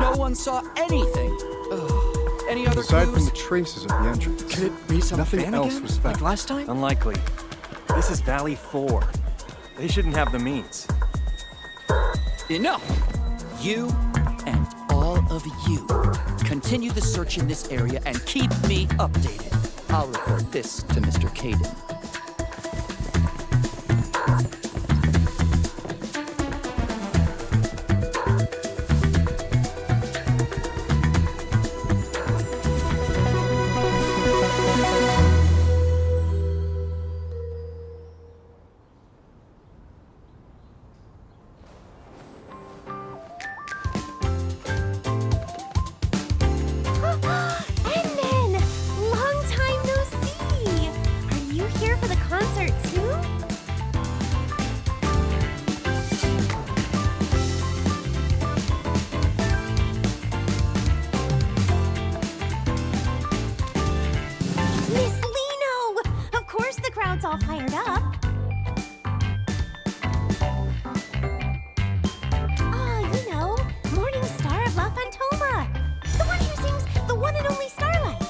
No one saw anything. Any other Aside clues? from the traces of the entrance, Could it be some nothing fan else again, was found. like last time? Unlikely. This is Valley 4. They shouldn't have the means. Enough! You and all of you continue the search in this area and keep me updated. I'll report this to Mr. Caden. All fired up. You know, Morning Star of La Fantoma. The one who sings the one and only Starlight.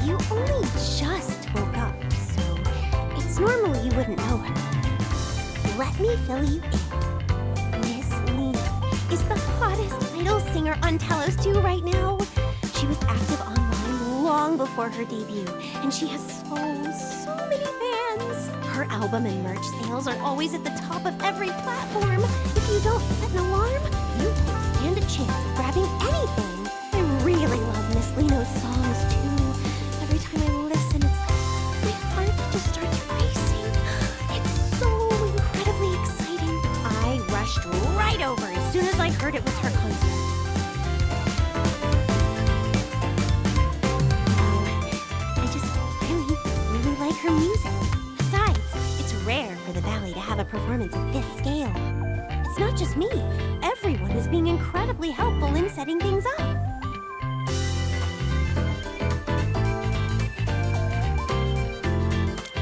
You only just woke up, so it's normal you wouldn't know her. Let me fill you in. Miss Lina is the hottest idol singer on Talos 2 right now. She was active online long before her debut, and she has so many fans. Her album and merch sales are always at the top of every platform. If you don't set an alarm, you won't stand a chance of grabbing anything. I really love Miss Lino's songs too. Every time I listen, it's like my heart just starts racing. It's so incredibly exciting. I rushed right over as soon as I heard it was her concert. I just really like her music. Besides, it's rare for the Valley to have a performance of this scale. It's not just me. Everyone is being incredibly helpful in setting things up.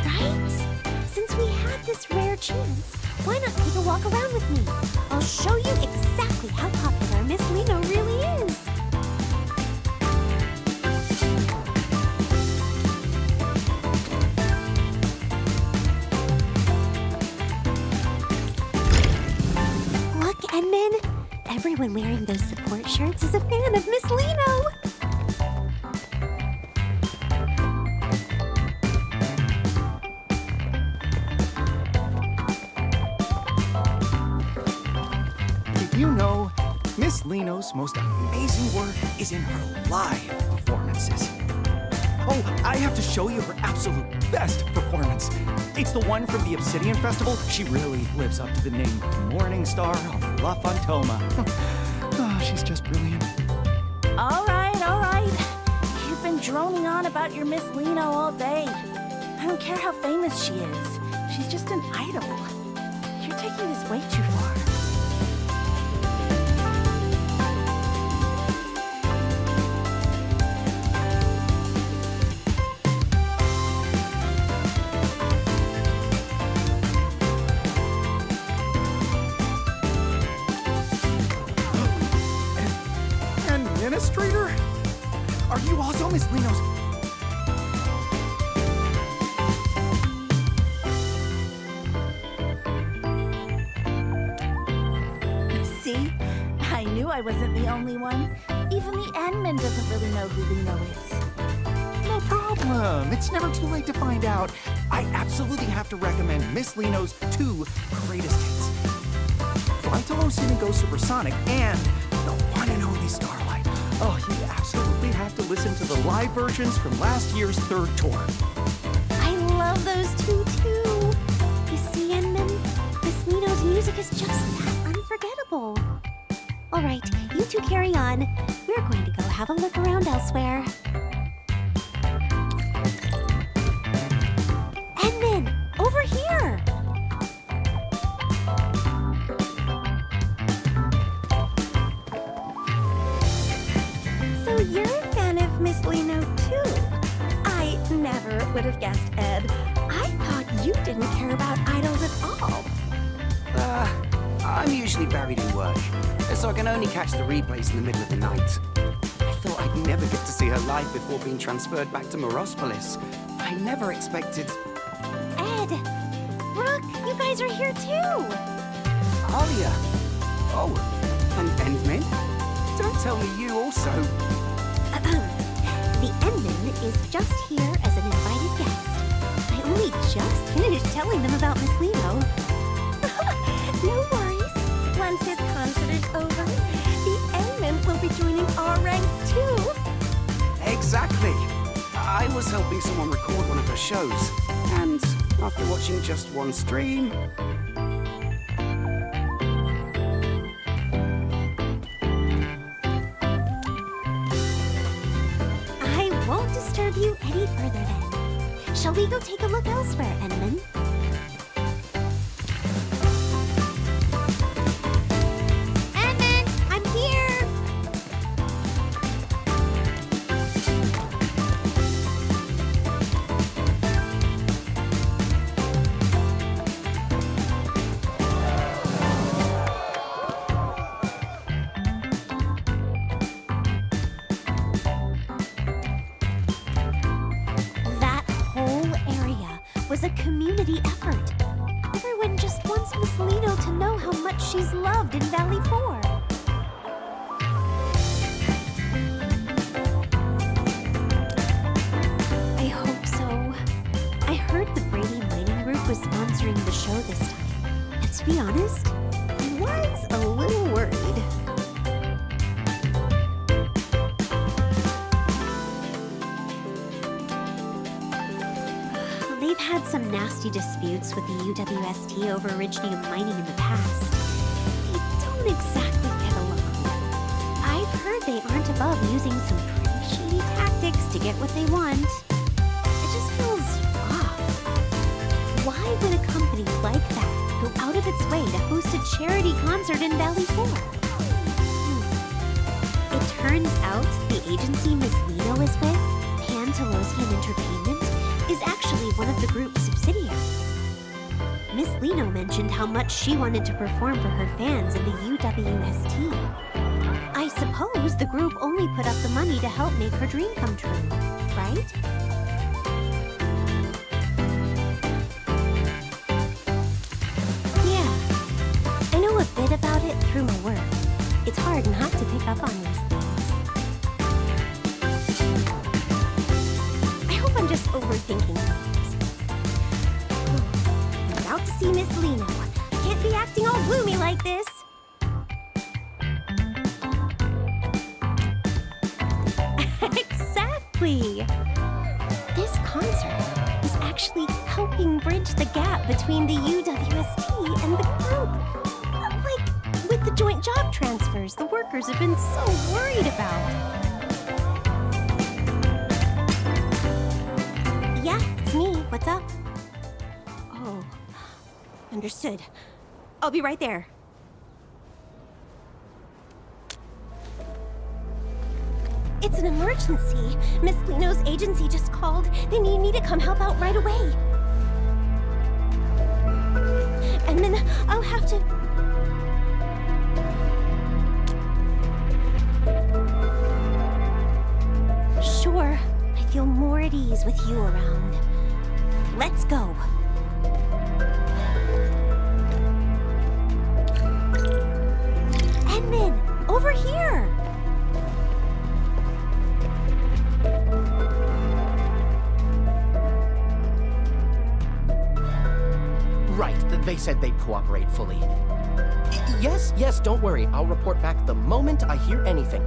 Right? Since we had this rare chance, why not take a walk around with me? I'll show you exactly how popular Miss Lino really is. Look, Edmund. Everyone wearing those support shirts is a fan of Miss Lino. You know, Miss Lino's most amazing work is in her live performances. Oh, I have to show you her absolute best performance. It's the one from the Obsidian Festival. She really lives up to the name Morning Star of La Fantoma. Oh, she's just brilliant. All right. You've been droning on about your Miss Lino all day. I don't care how famous she is. She's just an idol. You're taking this way too far. Administrator? Are you also Miss Lino's? See? I knew I wasn't the only one. Even the admin doesn't really know who Lino is. No problem. It's never too late to find out. I absolutely have to recommend Miss Lino's 2 greatest hits. Fly to Los and Go Supersonic and the one and only Starlight. Oh, you absolutely have to listen to the live versions from last year's 3rd tour. I love those two too. You see, Edmund? Miss Lino's music is just that unforgettable. All right, you two carry on. We're going to go have a look around elsewhere. Edmund, over here! So you're a fan of Miss Lino too? I never would have guessed, Ed. I You didn't care about idols at all. I'm usually buried in work, so I can only catch the replays in the middle of the night. I thought I'd never get to see her live before being transferred back to Morospolis. I never expected... Ed, Brooke, you guys are here too. Alia. Oh, and Endmin? Don't tell me you also... The Endman is just here as an invited guest. I only just finished telling them about Miss Lino. No worries. Once his concert is over, the Endman will be joining our ranks too. Exactly. I was helping someone record one of her shows, and after watching just one stream... I won't disturb you any further then. Shall we go take a look elsewhere, Endman? Endman, I'm here! That whole area was a community effort. Everyone just wants Miss Lino to know how much she's loved in Valley 4. I hope so. I heard the Brady Mining Group was sponsoring the show this time. And to be honest, I was a little worried. They've had some nasty disputes with the UWST over Originium mining in the past. They don't exactly get along. I've heard they aren't above using some pretty shady tactics to get what they want. It just feels off. Why would a company like that go out of its way to host a charity concert in Valley 4? It turns out the agency Miss Lino is with, Pantelosian Entertainment, is actually one of the group's subsidiaries. Miss Lino mentioned how much she wanted to perform for her fans in the UWST. I suppose the group only put up the money to help make her dream come true, right? Yeah, I know a bit about it through my work. It's hard not to pick up on these things. I'm just overthinking things. I'm about to see Miss Lino. Can't be acting all gloomy like this. Exactly. This concert is actually helping bridge the gap between the UWST and the group. Like, with the joint job transfers the workers have been so worried about. Yeah, it's me. What's up? Oh, understood. I'll be right there. It's an emergency. Miss Lino's agency just called. They need me to come help out right away. And then I'll have to... Sure. I feel more at ease with you around. Let's go. Endman, over here! Right, they said they'd cooperate fully. Yes, don't worry. I'll report back the moment I hear anything.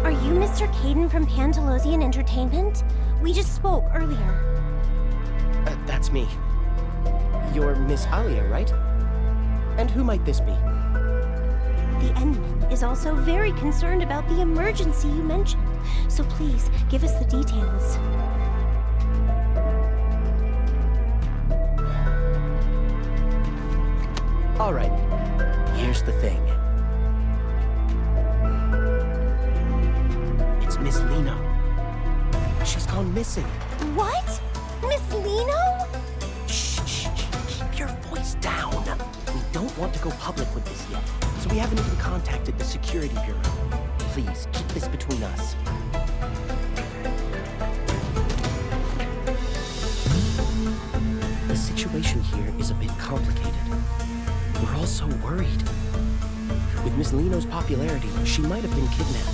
Are you Mr. Caden from Pantelosian Entertainment? We just spoke earlier. That's me. You're Miss Alia, right? And who might this be? The Endman is also very concerned about the emergency you mentioned, so please give us the details. All right, here's the thing. It's Miss Lino. She's gone missing. What? Miss Lino? Shh, shh, shh. Keep your voice down. We don't want to go public with this yet, so we haven't even contacted the security bureau. Please, keep this between us. The situation here is a bit complicated. We're all so worried. With Miss Lino's popularity, she might have been kidnapped.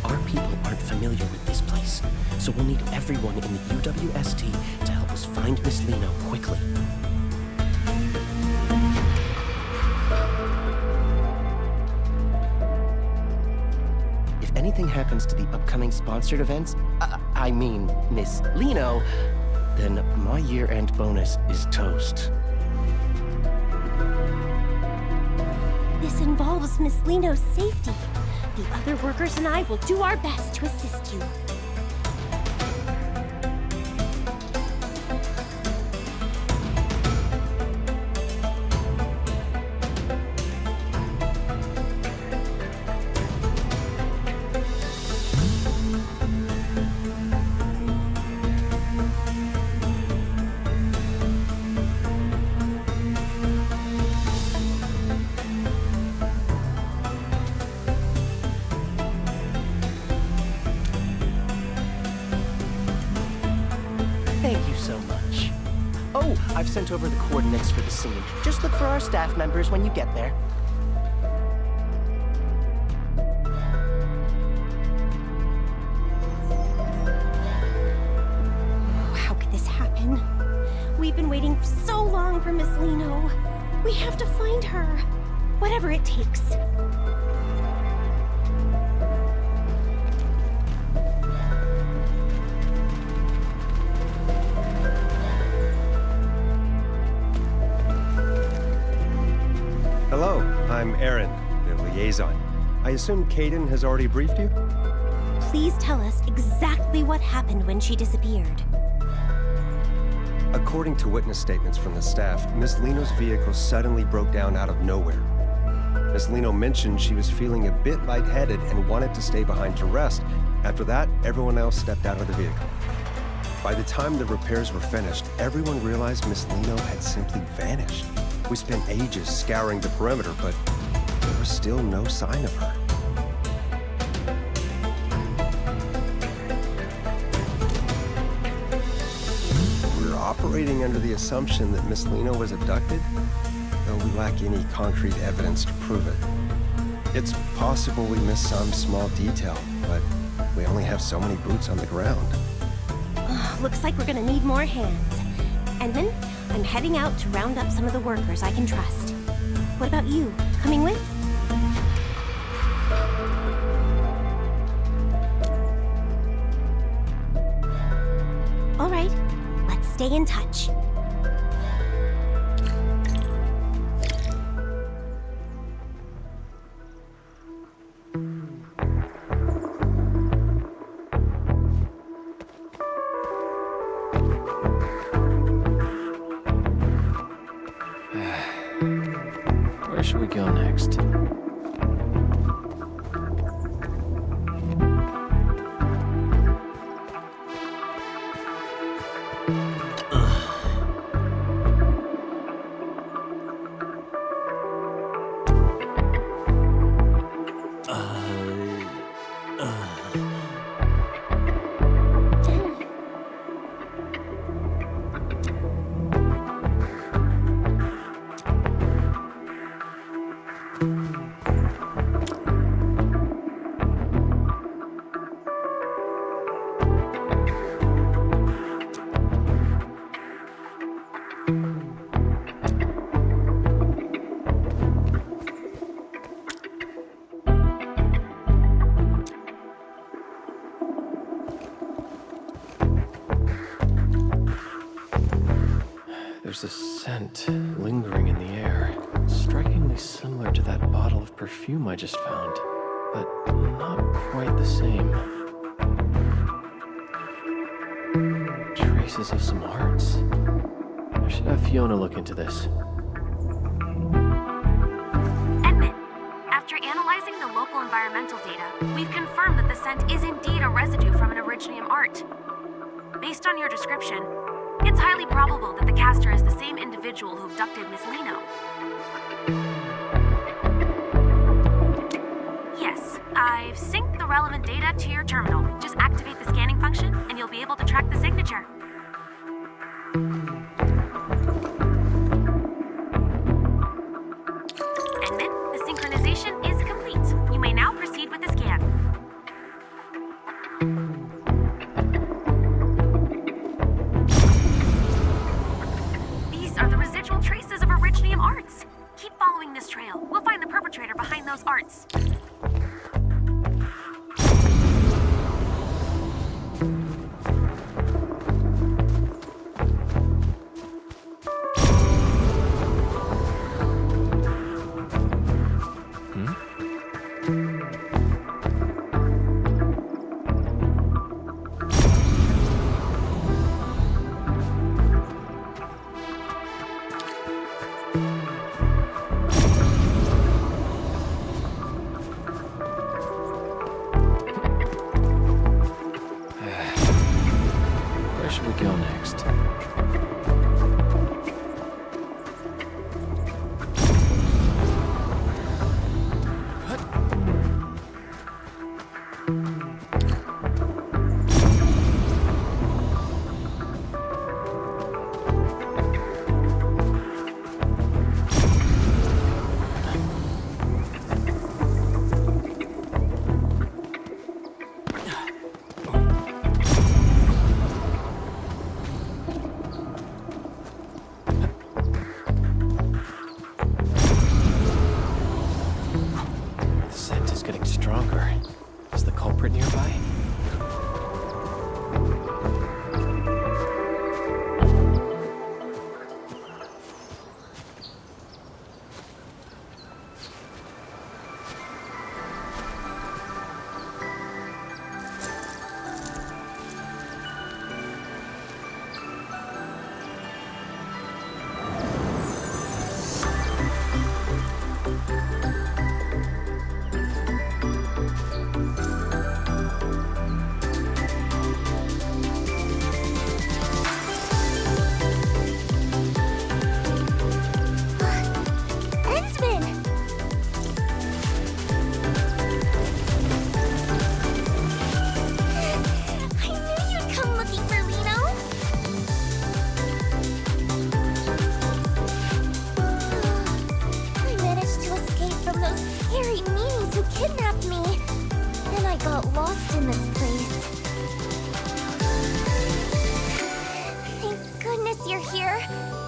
Our people aren't familiar with this place, so we'll need everyone in the UWST to help us find Miss Lino quickly. If anything happens to the upcoming sponsored events, I mean Miss Lino, then my year-end bonus is toast. This involves Miss Lino's safety. The other workers and I will do our best to assist you. Thank you so much. Oh, I've sent over the coordinates for the scene. Just look for our staff members when you get there. How could this happen? We've been waiting so long for Miss Lino. We have to find her, whatever it takes. Hello, I'm Aaron, the liaison. I assume Kaden has already briefed you? Please tell us exactly what happened when she disappeared. According to witness statements from the staff, Miss Lino's vehicle suddenly broke down out of nowhere. Miss Lino mentioned she was feeling a bit lightheaded and wanted to stay behind to rest. After that, everyone else stepped out of the vehicle. By the time the repairs were finished, everyone realized Miss Lino had simply vanished. We spent ages scouring the perimeter, but there was still no sign of her. We're operating under the assumption that Miss Lino was abducted, though we lack any concrete evidence to prove it. It's possible we missed some small detail, but we only have so many boots on the ground. Looks like we're gonna need more hands. And then I'm heading out to round up some of the workers I can trust. What about you? Coming with? All right, let's stay in touch. Where should we go next? There's a scent lingering in the air, strikingly similar to that bottle of perfume I just found, but not quite the same. Traces of some hearts. I should have Fiona look into this. Admit, after analyzing the we've confirmed that the scent is indeed a residue from an Originium art. Based on your description, it's highly probable that the caster is the same individual who abducted Miss Lino. Yes, I've synced the relevant data to your terminal. Just activate the scanning function, and you'll be able to track the signature. Edmund, the synchronization is complete. You may now proceed with the scan. These are the residual traces of Originium arts. Keep following this trail. We'll find the perpetrator behind those arts. Where should we go next? The scent is getting stronger. Is the culprit nearby? Endman! I knew you'd come looking for Lino! I managed to escape from those scary meanies who kidnapped me. Then I got lost in this place. Thank goodness you're here.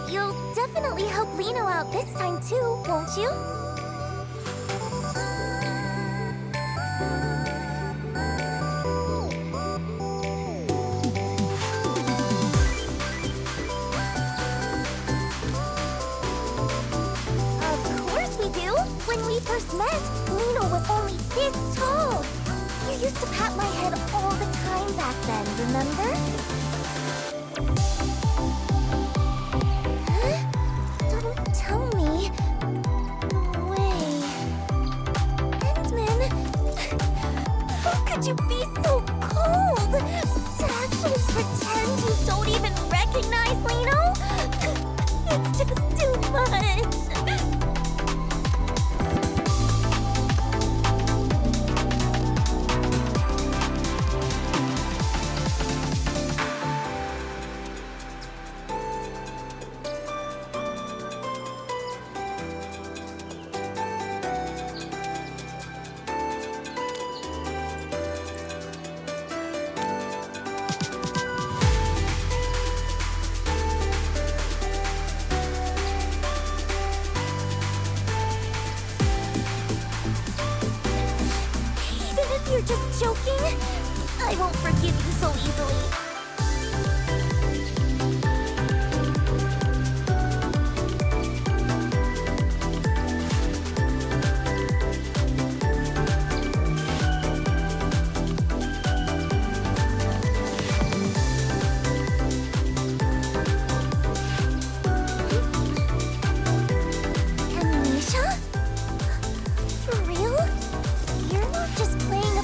You'll definitely help Lino out this time too, won't you? Of course we do! When we first met, Lino was only this tall. You used to pat my head all the time back then, remember? Huh? Don't tell me. No way. Endman, how could you be so cold? To actually pretend you don't even recognize Lino? It's just too much. Even if you're just joking, I won't forgive you so easily. Amnesia? For real? You're not just playing a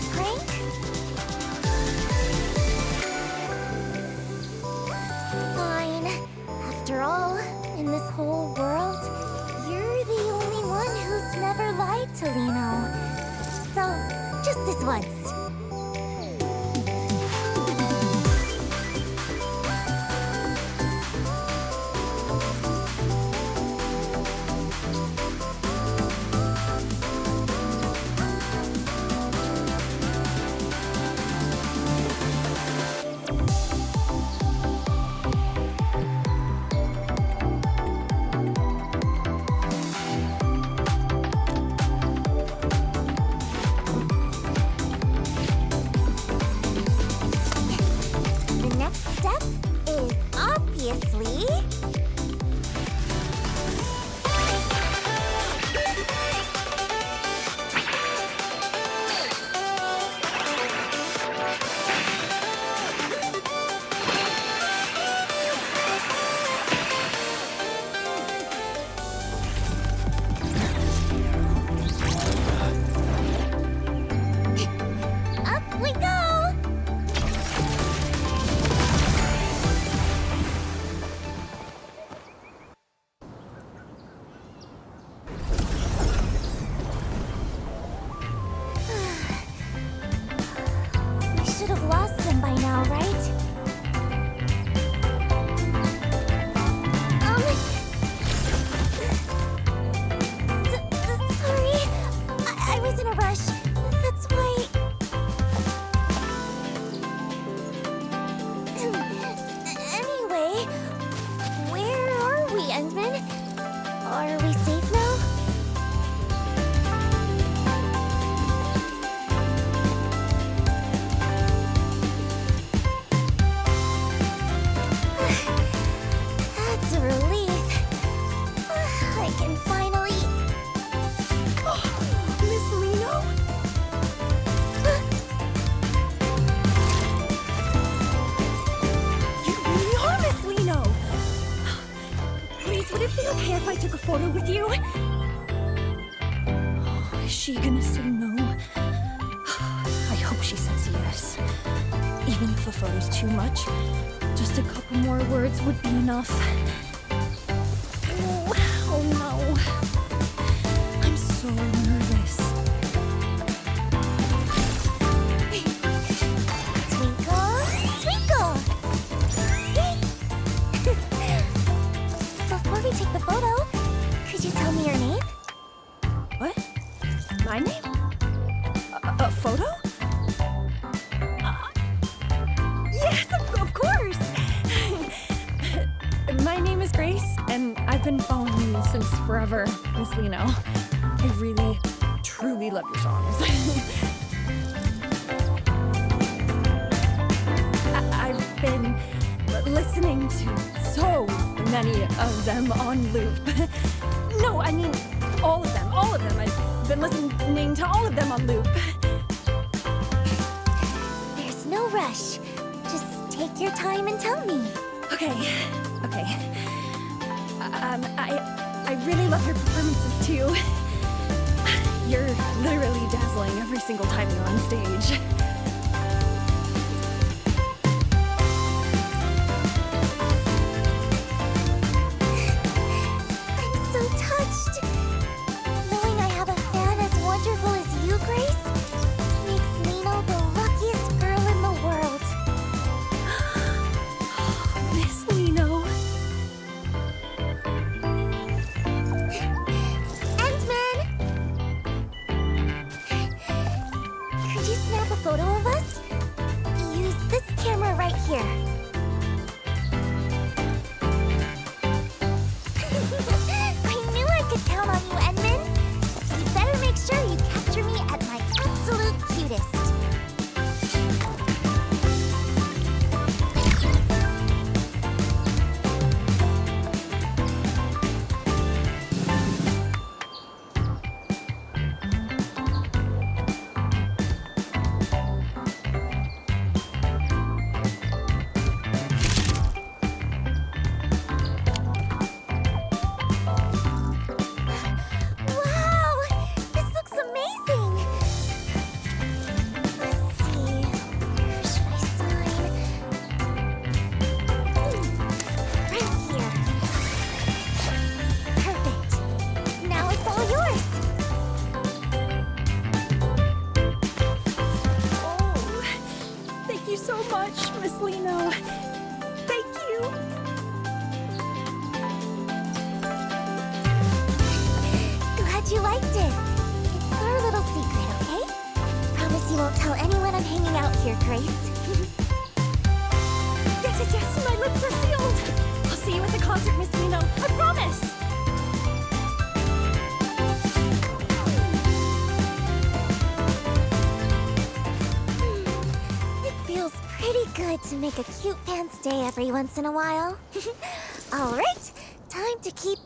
obviously. Up we go! We should have lost them by now, right? Sorry. I was in a rush. That's why. Anyway, where are we, Endman? Are we safe now? That's a relief. I can finally. Miss Lino? You really are Miss Lino! Please, would it be okay if I took a photo with you? Oh, is she gonna say no? I hope she says yes. Even if a photo's too much, just a couple more words would be enough. Oh no. I'm so nervous. Twinkle, twinkle. Before we take the photo, could you tell me your name? What? My name? A photo? Yes, of course! My name is Grace, and I've been following you since forever, Miss Lino. I really, truly love your songs. I've been listening to so many of them on loop. No, I mean all of them, all of them. I've been listening to all of them on loop. There's no rush. Just take your time and tell me. Okay. I really love your performances too. You're literally dazzling every single time you're on stage. I'm so touched. Knowing I have a fan as wonderful as you, Grace, makes Lino the luckiest girl in the world. Miss Lino. Endman! Could you snap a photo of us? Use this camera right here. I knew I could count on you, Endman. You better make sure you capture me at my absolute cutest. Wow! This looks amazing! Let's see. Where should I sign? Right here. Perfect. Now it's all yours. Oh, thank you so much, Miss Lino. Thank you. Glad you liked it. It's our little secret, okay? Promise you won't tell anyone I'm hanging out here, Grace. Yes, my lips are sealed. I'll see you at the concert, Miss Lino. I promise. It feels pretty good to make a cute fan stay every once in a while. Alright, time to keep...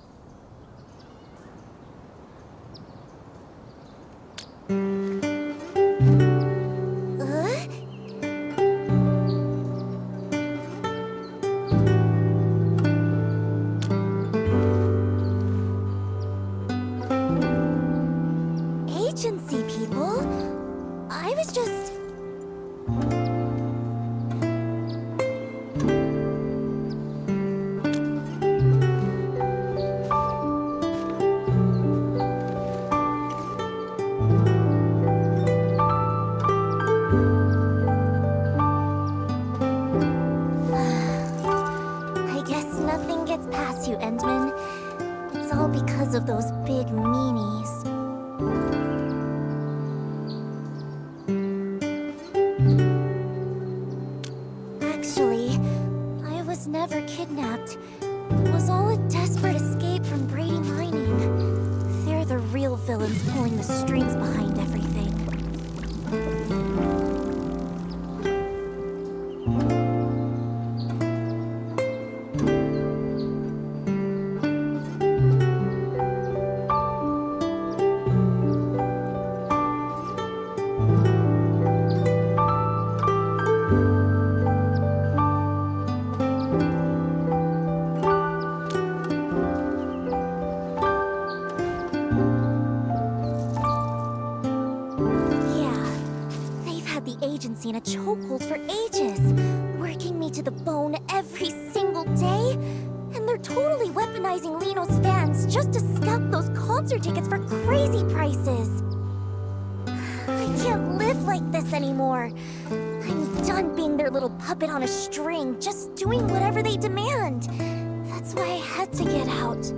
Agency people? I was just... I guess nothing gets past you, Endman. It's all because of those big meanies. Actually, I was never kidnapped. It was all a desperate escape from Brady Mining. They're the real villains pulling the strings behind everything. Agency in a chokehold for ages, working me to the bone every single day, and they're totally weaponizing Liino's fans just to scalp those concert tickets for crazy prices. I can't live like this anymore. I'm done being their little puppet on a string, just doing whatever they demand. That's why I had to get out.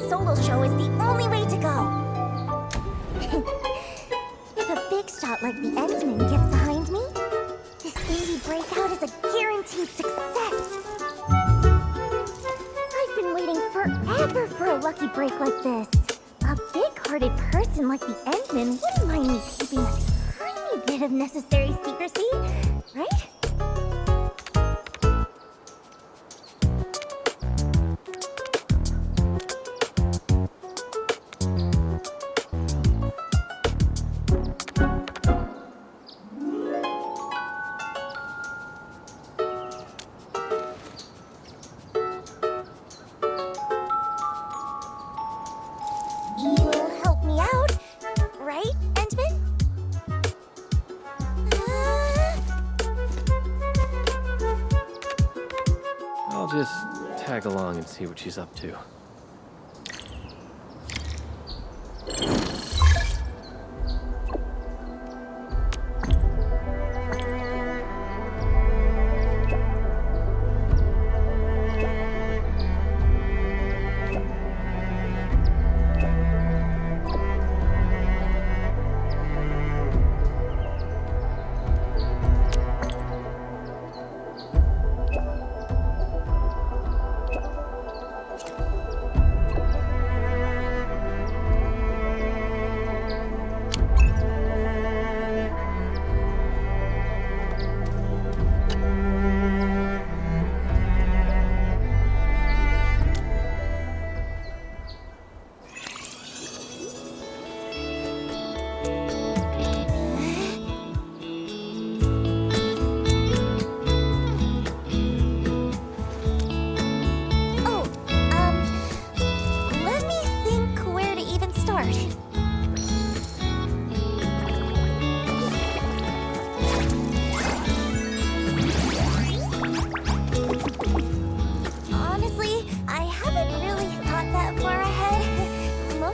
Solo show is the only way to go. If a big shot like the Endman gets behind me, this baby breakout is a guaranteed success. I've been waiting forever for a lucky break like this. A big-hearted person like the Endman wouldn't mind me keeping a tiny bit of necessary secrecy, right? Tag along and see what she's up to.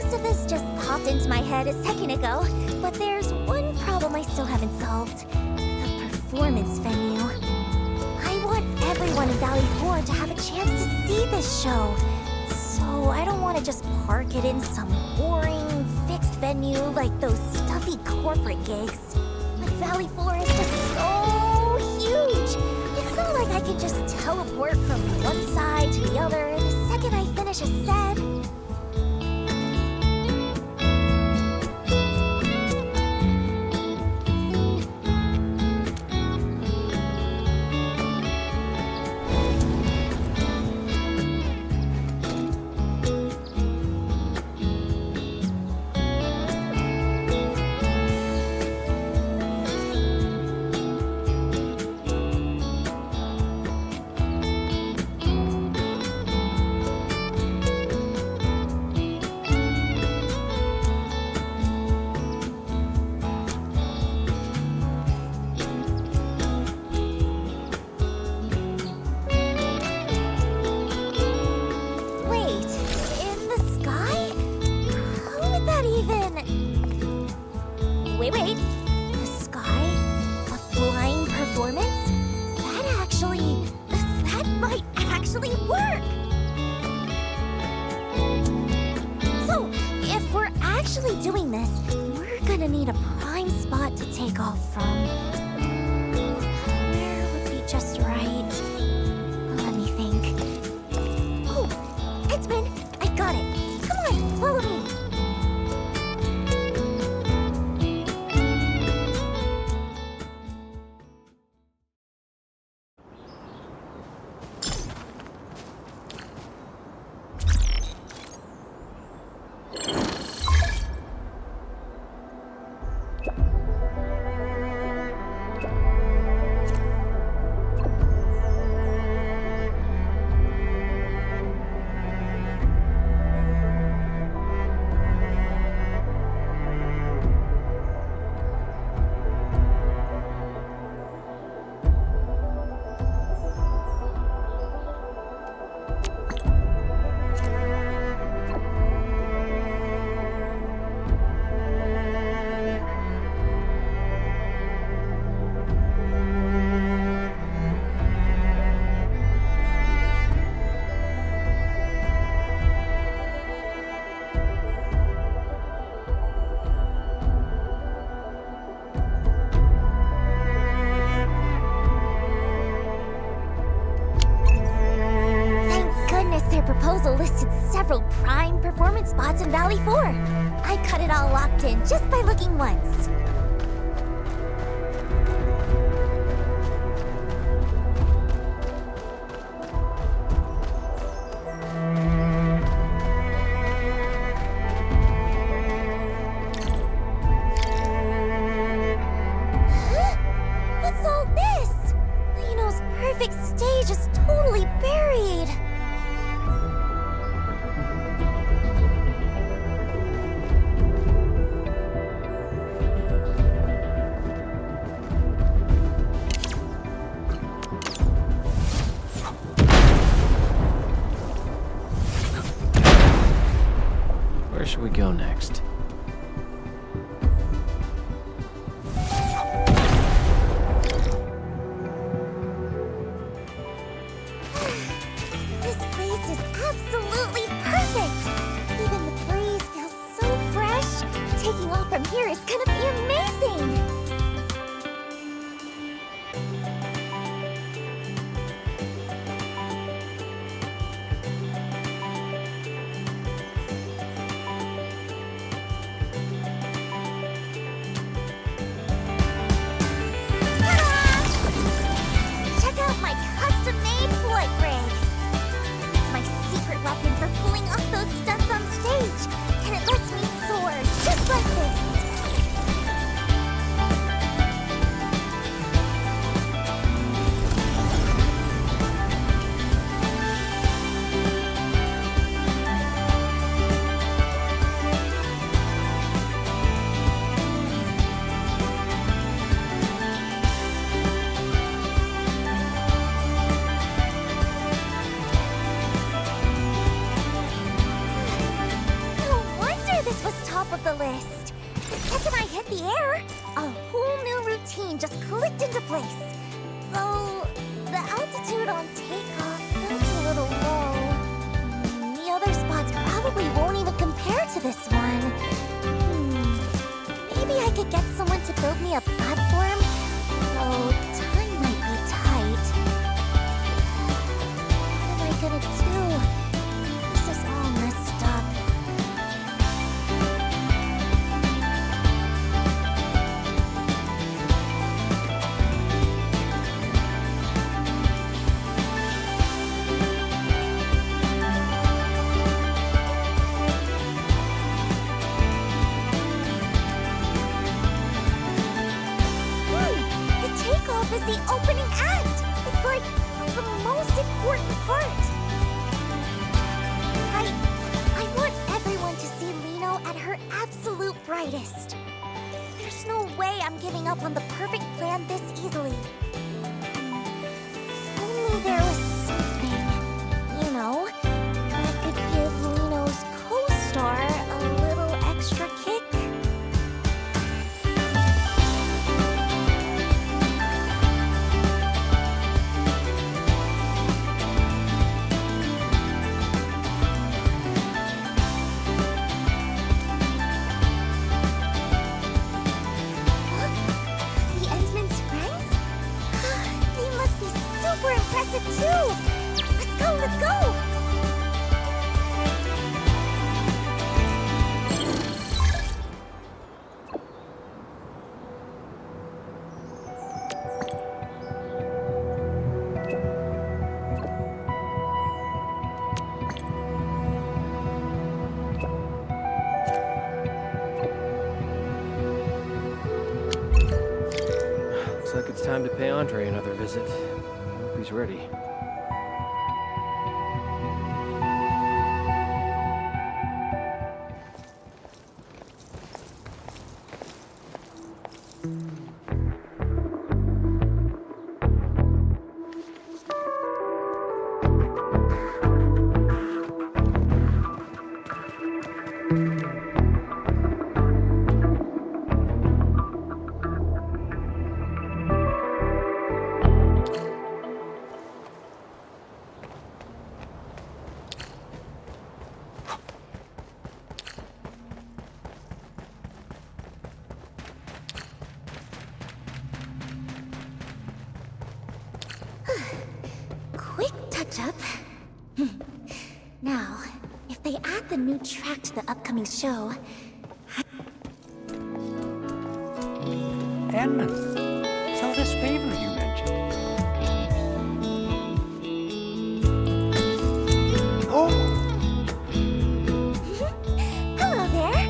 Most of this just popped into my head a second ago, but there's one problem I still haven't solved. The performance venue. I want everyone in Valley 4 to have a chance to see this show. So I don't want to just park it in some boring, fixed venue like those stuffy corporate gigs. But Valley 4 is just so huge. It's not like I can just teleport from one side to the other the second I finish a set. Wait. The sky? A flying performance? That might actually work! So, if we're actually doing this, we're gonna need a prime spot to take off from. Where would be just right? Let me think. Oh, Edmund, I got it. Come on, follow me. Listed several prime performance spots in Valley 4. I got it all locked in just by looking once. Huh? What's all this? Liino's perfect stage is totally buried. Where should we go next? This place is absolutely perfect! Even the breeze feels so fresh. Taking off from here is gonna be amazing! Check out my custom-made flight rig! It's my secret weapon for pulling off those stunts on stage, and it lets me soar just like this. of the list. The second I hit the air, a whole new routine just clicked into place. Though the altitude on takeoff felt a little low. The other spots probably won't even compare to this one. Maybe I could get someone to build me a platform. Though time might be tight. What am I gonna do? This is all messed up. The takeoff is the opening act. It's like the most important part. I want everyone to see Lino at her absolute brightest. There's no way I'm giving up on the perfect plan this easily. If only there was something, that could give Lino's co-star a little extra kick. The Endman's friends? They must be super impressive too! Let's go, let's go! Looks like it's time to pay Andre another visit. I hope he's ready. Quick touch-up. Now, if they add the new track to the upcoming show... Edmund, so this favor you mentioned. Oh! Hello there!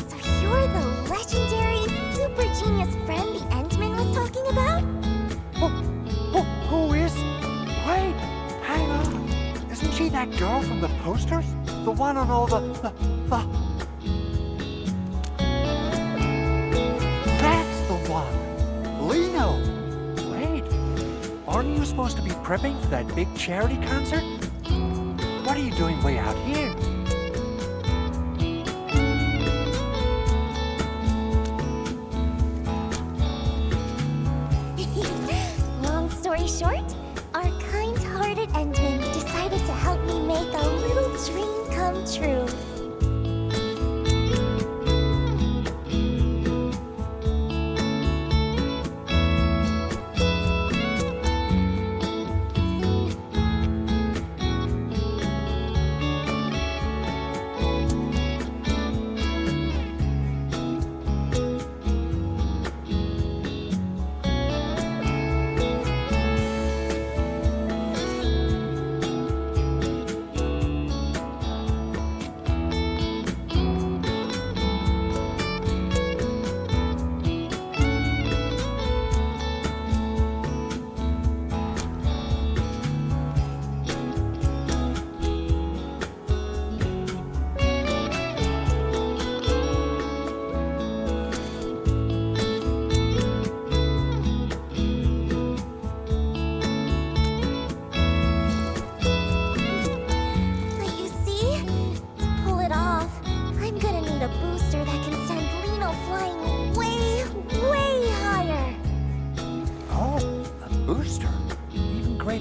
So you're the legendary, super genius friend the Endman was talking about? Who is? Wait, hang on. Isn't she that girl from the posters? The one on all the... That's the one! Lino! Wait, aren't you supposed to be prepping for that big charity concert? What are you doing way out here? Long story short, our kind-hearted Endman decided to help me make a little dream come true.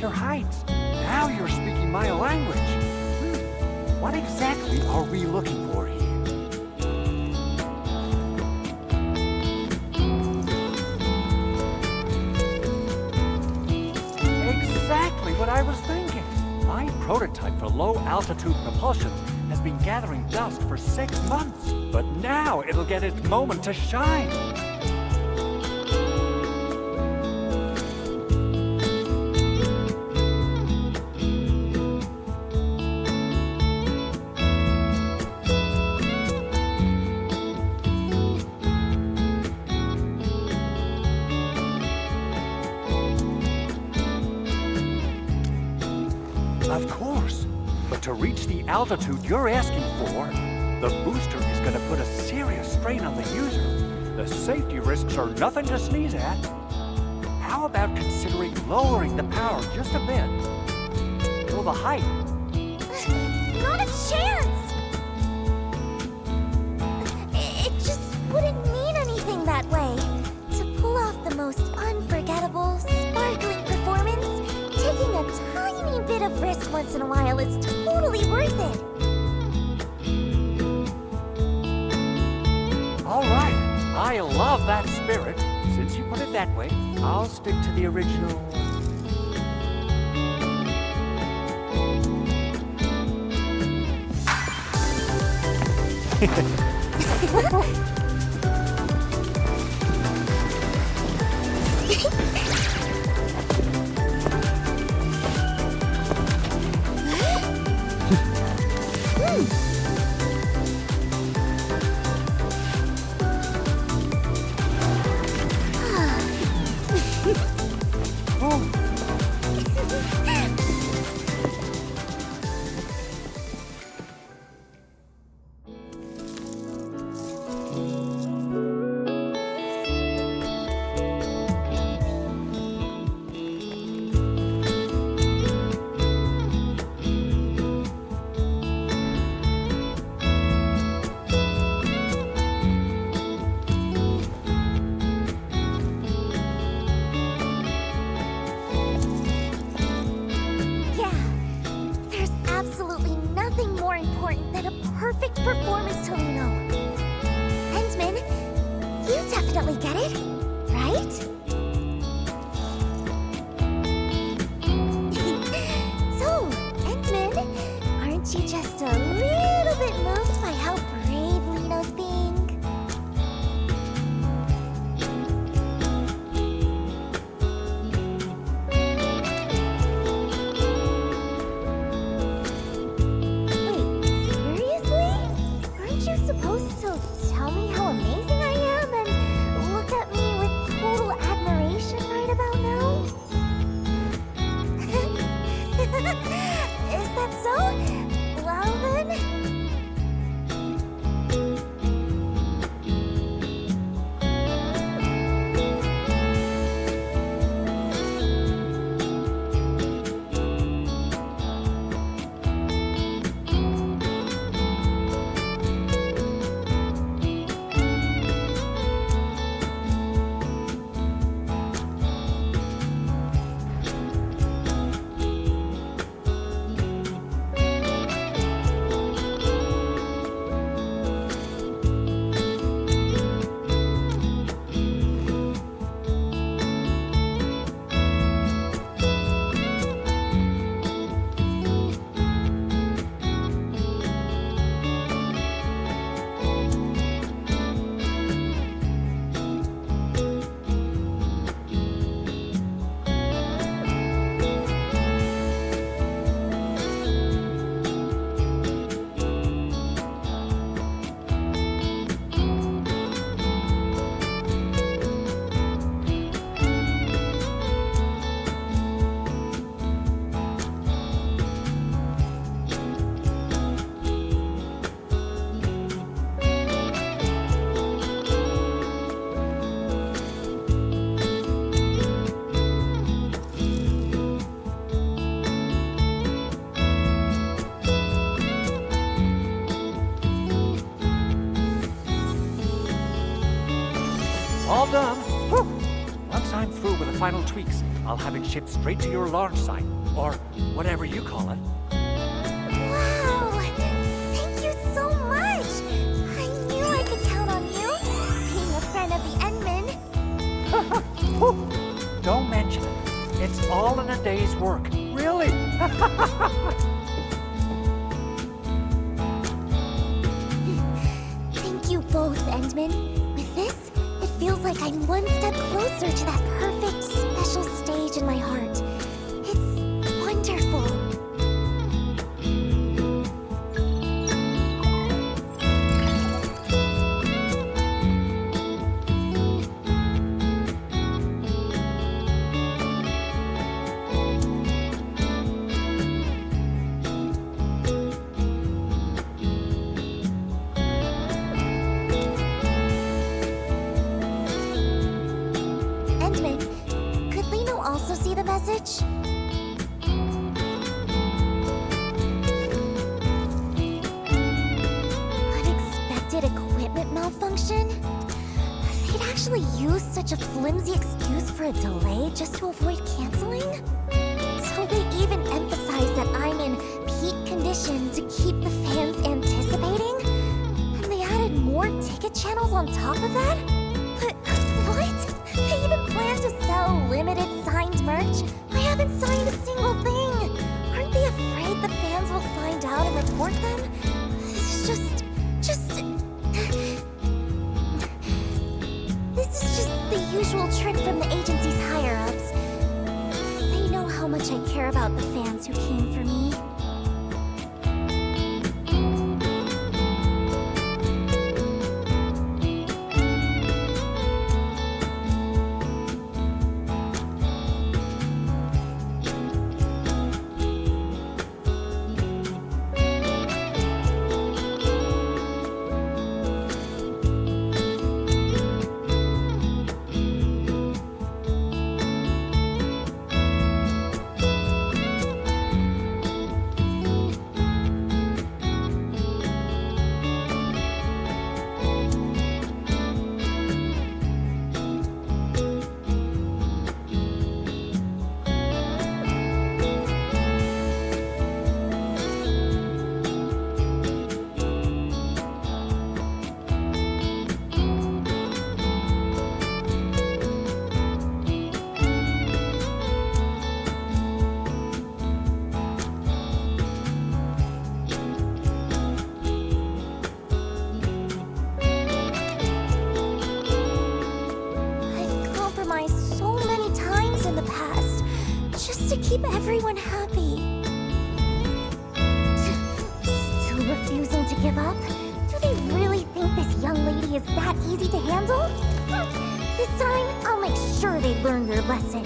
greater heights. Now you're speaking my language. What exactly are we looking for here? Exactly what I was thinking. My prototype for low-altitude propulsion has been gathering dust for 6 months, but now it'll get its moment to shine. Of course, but to reach the altitude you're asking for, the booster is going to put a serious strain on the user. The safety risks are nothing to sneeze at. How about considering lowering the power just a bit? Till the height. Not a chance! It just wouldn't mean anything that way. To pull off the most unforgettable, sparkling performance, taking a tiny bit of risk once in a while is totally worth it. All right, I love that spirit. Since you put it that way, I'll stick to the original. Perfect performance to Lino. Endman, you definitely get it, right? So, Endman, aren't you just a little bit moved by how brave Lino's being? All done. Whew. Once I'm through with the final tweaks, I'll have it shipped straight to your launch site, or whatever you call it. Wow! Thank you so much! I knew I could count on you, being a friend of the Endmen. Don't mention it. It's all in a day's work. Really? Thank you both, Endmen. With this, it feels like I'm one step closer to that perfect, special stage in my heart. It's wonderful. Endman, could Lino also see the message? Unexpected equipment malfunction? They'd actually use such a flimsy excuse for a delay just to avoid canceling? So they even emphasize that I'm in peak condition to keep the fans anticipating? And they added more ticket channels on top of that? But what? They even plan to sell limited signed merch? I haven't signed a single thing! Aren't they afraid the fans will find out and report them? This is just... This is just the usual trick from the agency's higher-ups. They know how much I care about the fans who came for me. To keep everyone happy. Still refusing to give up? Do they really think this young lady is that easy to handle? This time, I'll make sure they learn their lesson.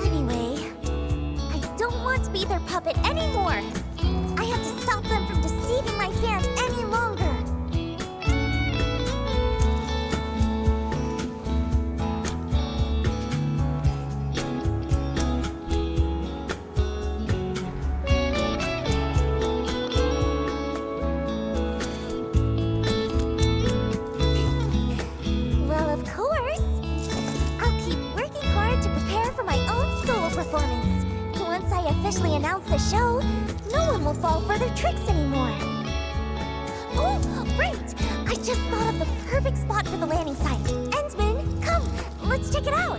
Anyway, I don't want to be their puppet anymore. I have to stop them from deceiving my fans any longer. Well, of course. I'll keep working hard to prepare for my own solo performance. Once I officially announce the show, no one will fall for their tricks anymore. Oh, right! I just thought of the perfect spot for the landing site. Endman, come, let's check it out.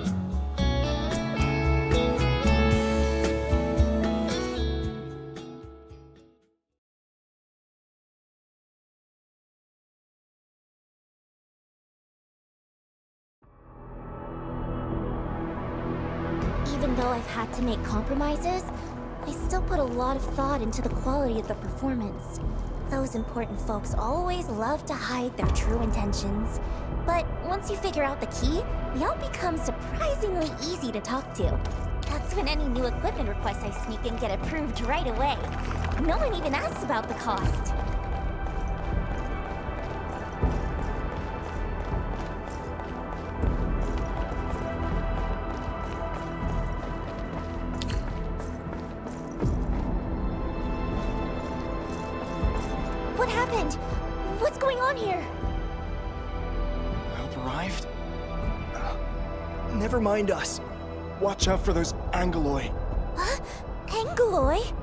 Even though I've had to make compromises, I still put a lot of thought into the quality of the performance. Those important folks always love to hide their true intentions. But once you figure out the key, we all become surprisingly easy to talk to. That's when any new equipment requests I sneak in get approved right away. No one even asks about the cost. on here? Help arrived? Never mind us. Watch out for those Angeloi. Huh? Angeloi?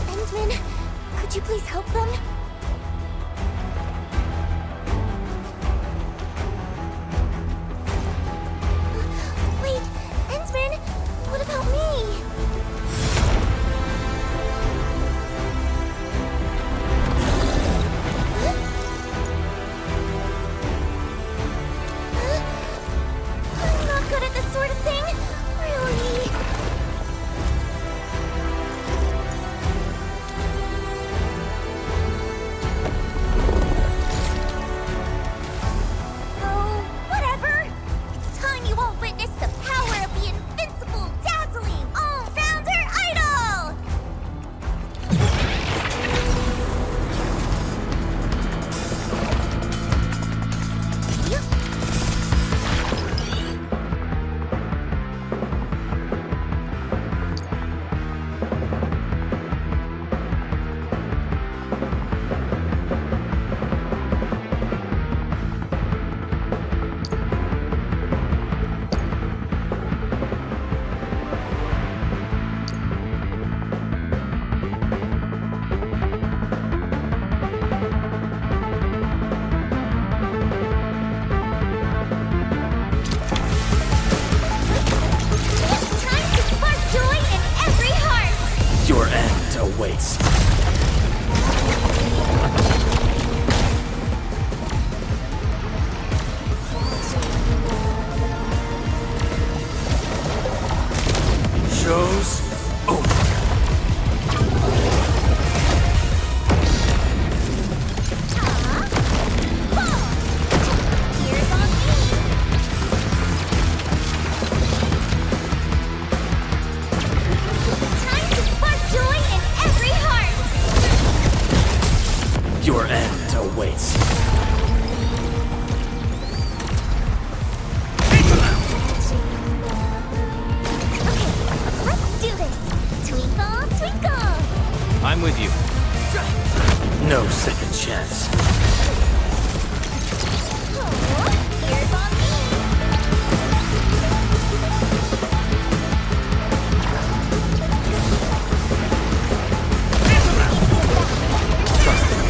Endman, could you please help them? Wait, Endman, what about me? I'm not good at this sort of thing, really. Oh, whatever. It's time you all witness the power of the invincible, dazzling, all-rounder idol! Time to spark joy in every heart! Your end awaits. Show's over. Here's on me! Time to spark joy in every heart! Your end awaits. Okay, let's do this! Twinkle, twinkle! I'm with you. No second chance. Oh, here's on me!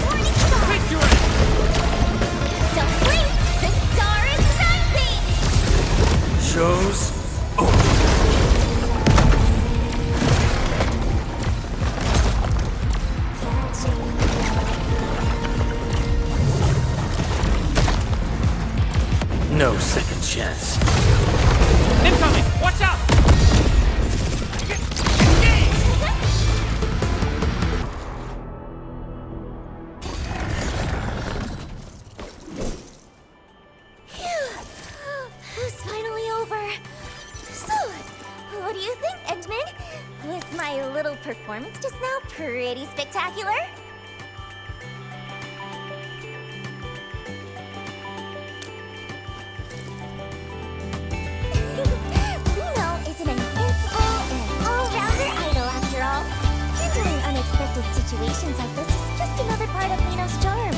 Morning star! Don't blink! The star is rising! Show's over. No second chance. Incoming! Watch out! It's finally over. So, what do you think, Endman? Was my little performance just now pretty spectacular? Lino is an invincible and all-rounder idol, after all. Handling unexpected situations like this is just another part of Lino's charm.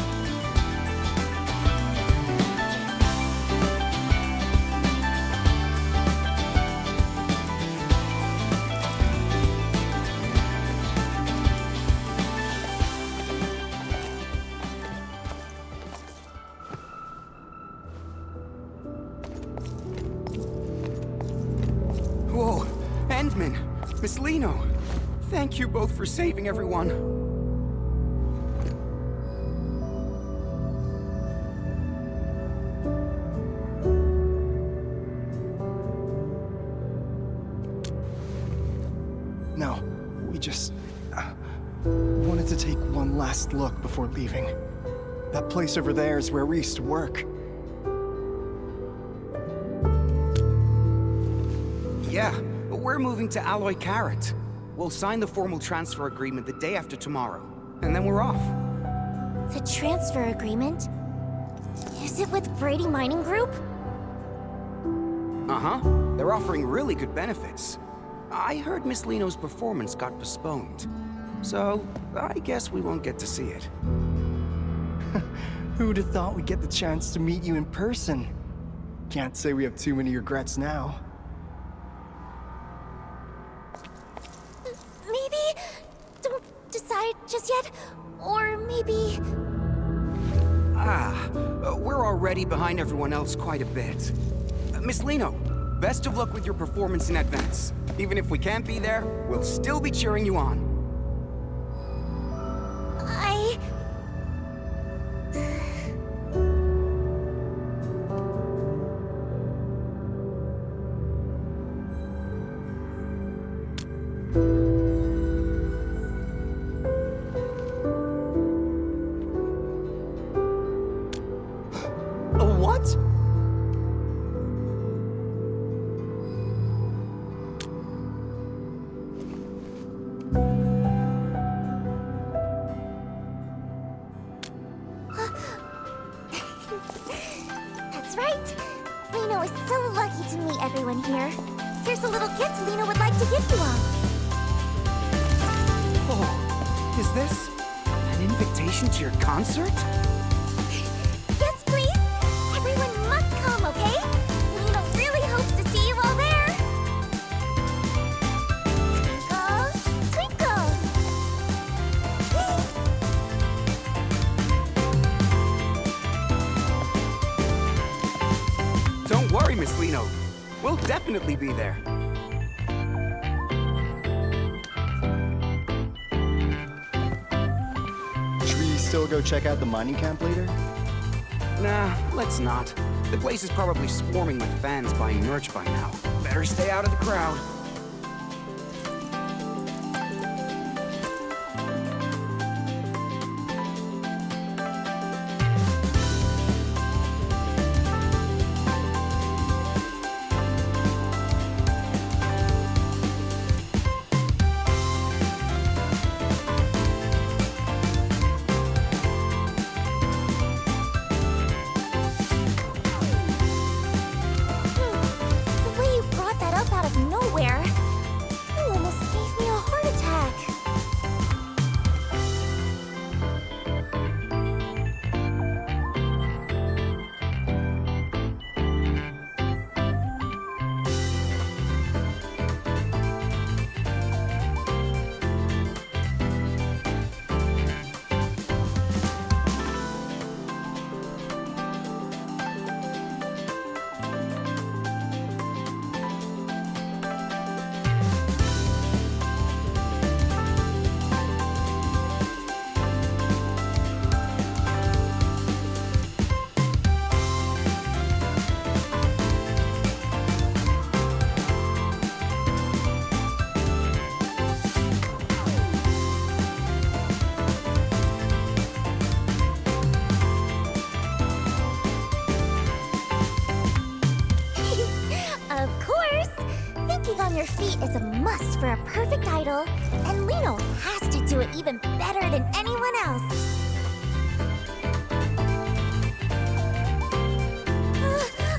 Whoa, Endman, Miss Lino. Thank you both for saving everyone. No, we just wanted to take one last look before leaving. That place over there is where we used to work. Yeah, but we're moving to Alloy Carrot. We'll sign the formal transfer agreement the day after tomorrow, and then we're off. The transfer agreement? Is it with Brady Mining Group? Uh-huh. They're offering really good benefits. I heard Miss Lino's performance got postponed. So, I guess we won't get to see it. Who'd have thought we'd get the chance to meet you in person? Can't say we have too many regrets now. Maybe... Don't decide just yet. Or maybe... We're already behind everyone else quite a bit. Miss Lino, best of luck with your performance in advance. Even if we can't be there, we'll still be cheering you on. What? That's right. Lino is so lucky to meet everyone here. Here's a little gift Lino would like to give you all. Oh, is this an invitation to your concert? Yes, please. Everyone must come, okay? Lino really hopes to see you all there. Twinkle, twinkle. Don't worry, Miss Lino. We'll definitely be there. Should we still go check out the mining camp later? Nah, let's not. The place is probably swarming with fans buying merch by now. Better stay out of the crowd. The way you brought that up out of nowhere, you almost gave me a heart attack. Of course! Thinking on your feet is a must for a perfect idol, and Lino has to do it even better than anyone else.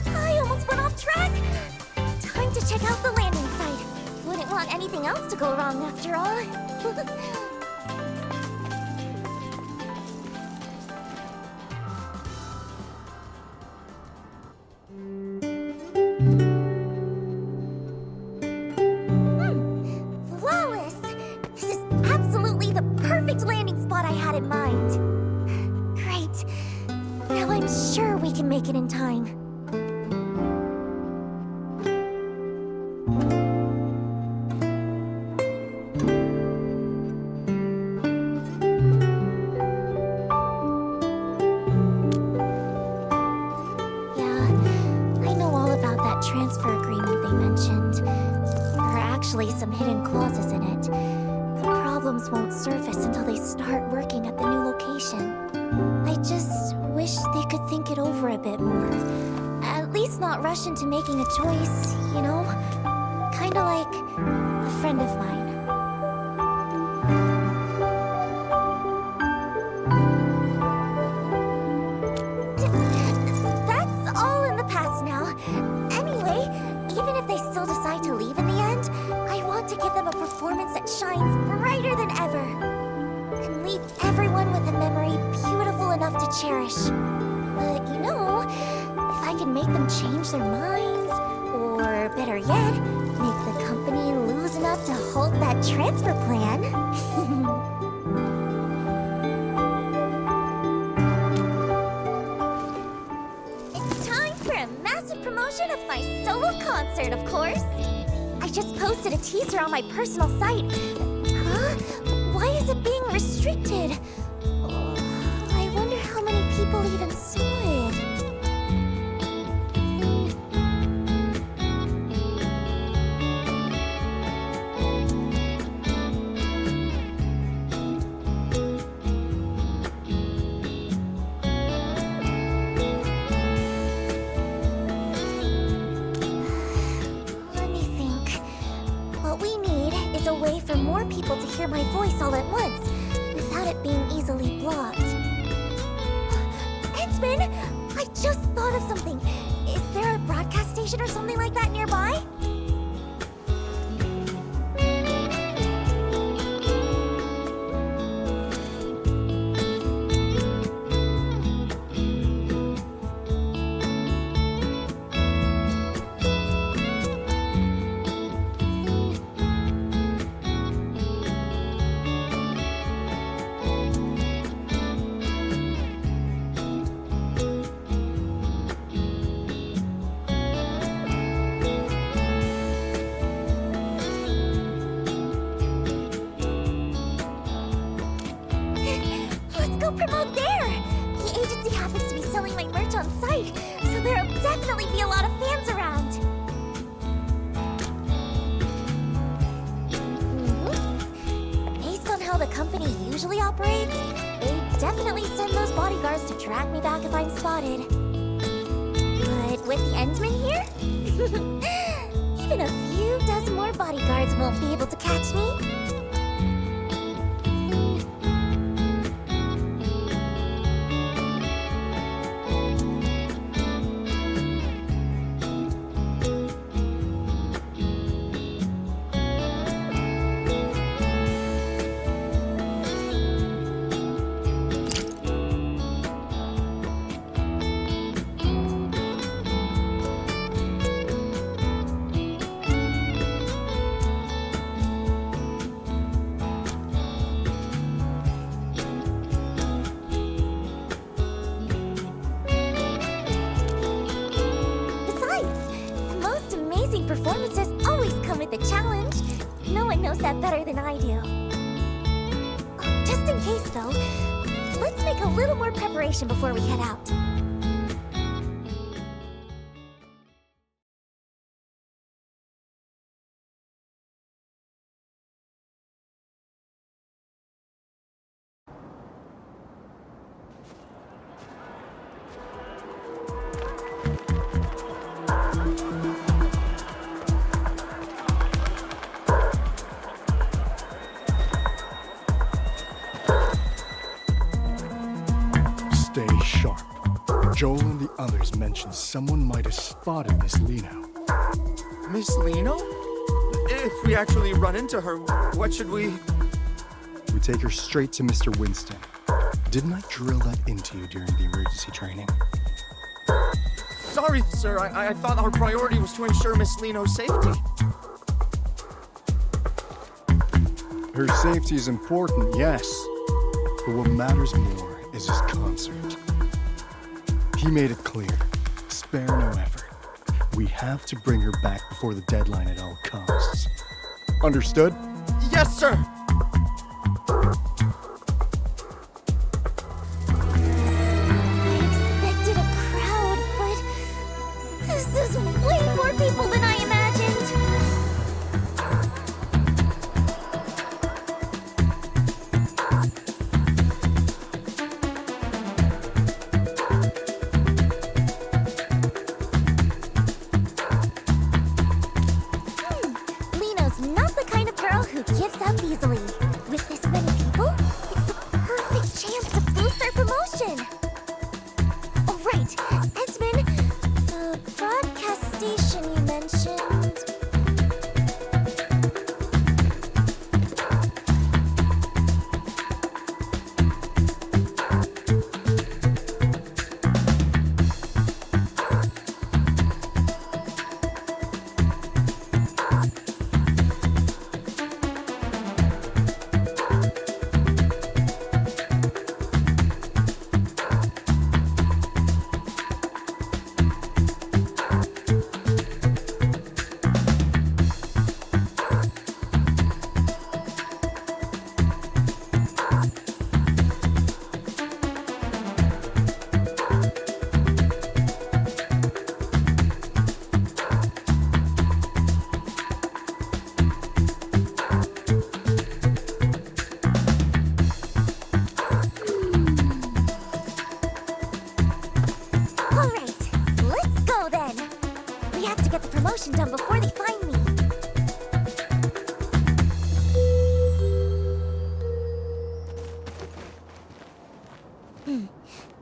I almost went off track! Time to check out the landing site. Wouldn't want anything else to go wrong after all. Flawless! This is absolutely the perfect landing spot I had in mind. Great. Now I'm sure we can make it in time. Yeah, I know all about that transfer agreement they mentioned. There are actually some hidden clauses in it. The problems won't surface until they start working at the new location. I just wish they could think it over a bit more. At least not rush into making a choice, you know? Kinda like a friend of mine. they still decide to leave in the end, I want to give them a performance that shines brighter than ever. And leave everyone with a memory beautiful enough to cherish. But you know, if I can make them change their minds, or better yet, make the company lose enough to halt that transfer plan. It's time for a massive promotion of my solo concert, of course. I just posted a teaser on my personal site. Huh? Why is it being restricted? I wonder how many people even saw it. Let me think. What we need is a way for more people to hear my voice all at once, without it being easily blocked. Edmund, I just thought of something. Is there a broadcast station or something like that nearby? Let's go promote there! The agency happens to be selling my merch on site, so there'll definitely be a lot of fans around. Based on how the company usually operates, they definitely send those bodyguards to track me back if I'm spotted. But with the Endman here, even a few dozen more bodyguards won't be able to catch me. Performances always come with a challenge. No one knows that better than I do. Just in case, though, let's make a little more preparation before we head out. Stay sharp. Joel and the others mentioned someone might have spotted Miss Lino. Miss Lino? If we actually run into her, what should we... We take her straight to Mr. Winston. Didn't I drill that into you during the emergency training? Sorry, sir. I thought our priority was to ensure Miss Lino's safety. Her safety is important, yes. But what matters more is his concert. He made it clear, spare no effort. We have to bring her back before the deadline at all costs. Understood? Yes, sir! I expected a crowd, but this is way more people than I imagined. Lino's not the kind of girl who gives up easily. With this many people, it's the perfect chance to boost their promotion. Oh, right. Edmund, the broadcast station you mentioned... have to get the promotion done before they find me.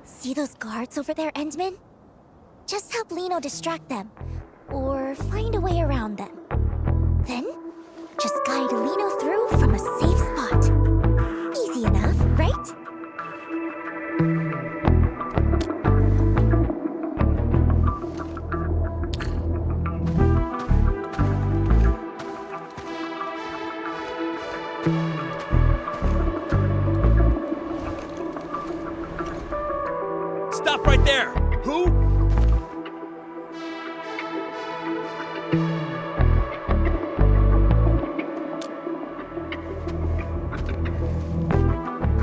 See those guards over there, Endman? Just help Lino distract them, or find a way around them. Then, just guide Lino through from a safe spot. Easy enough, right? Stop right there! Who?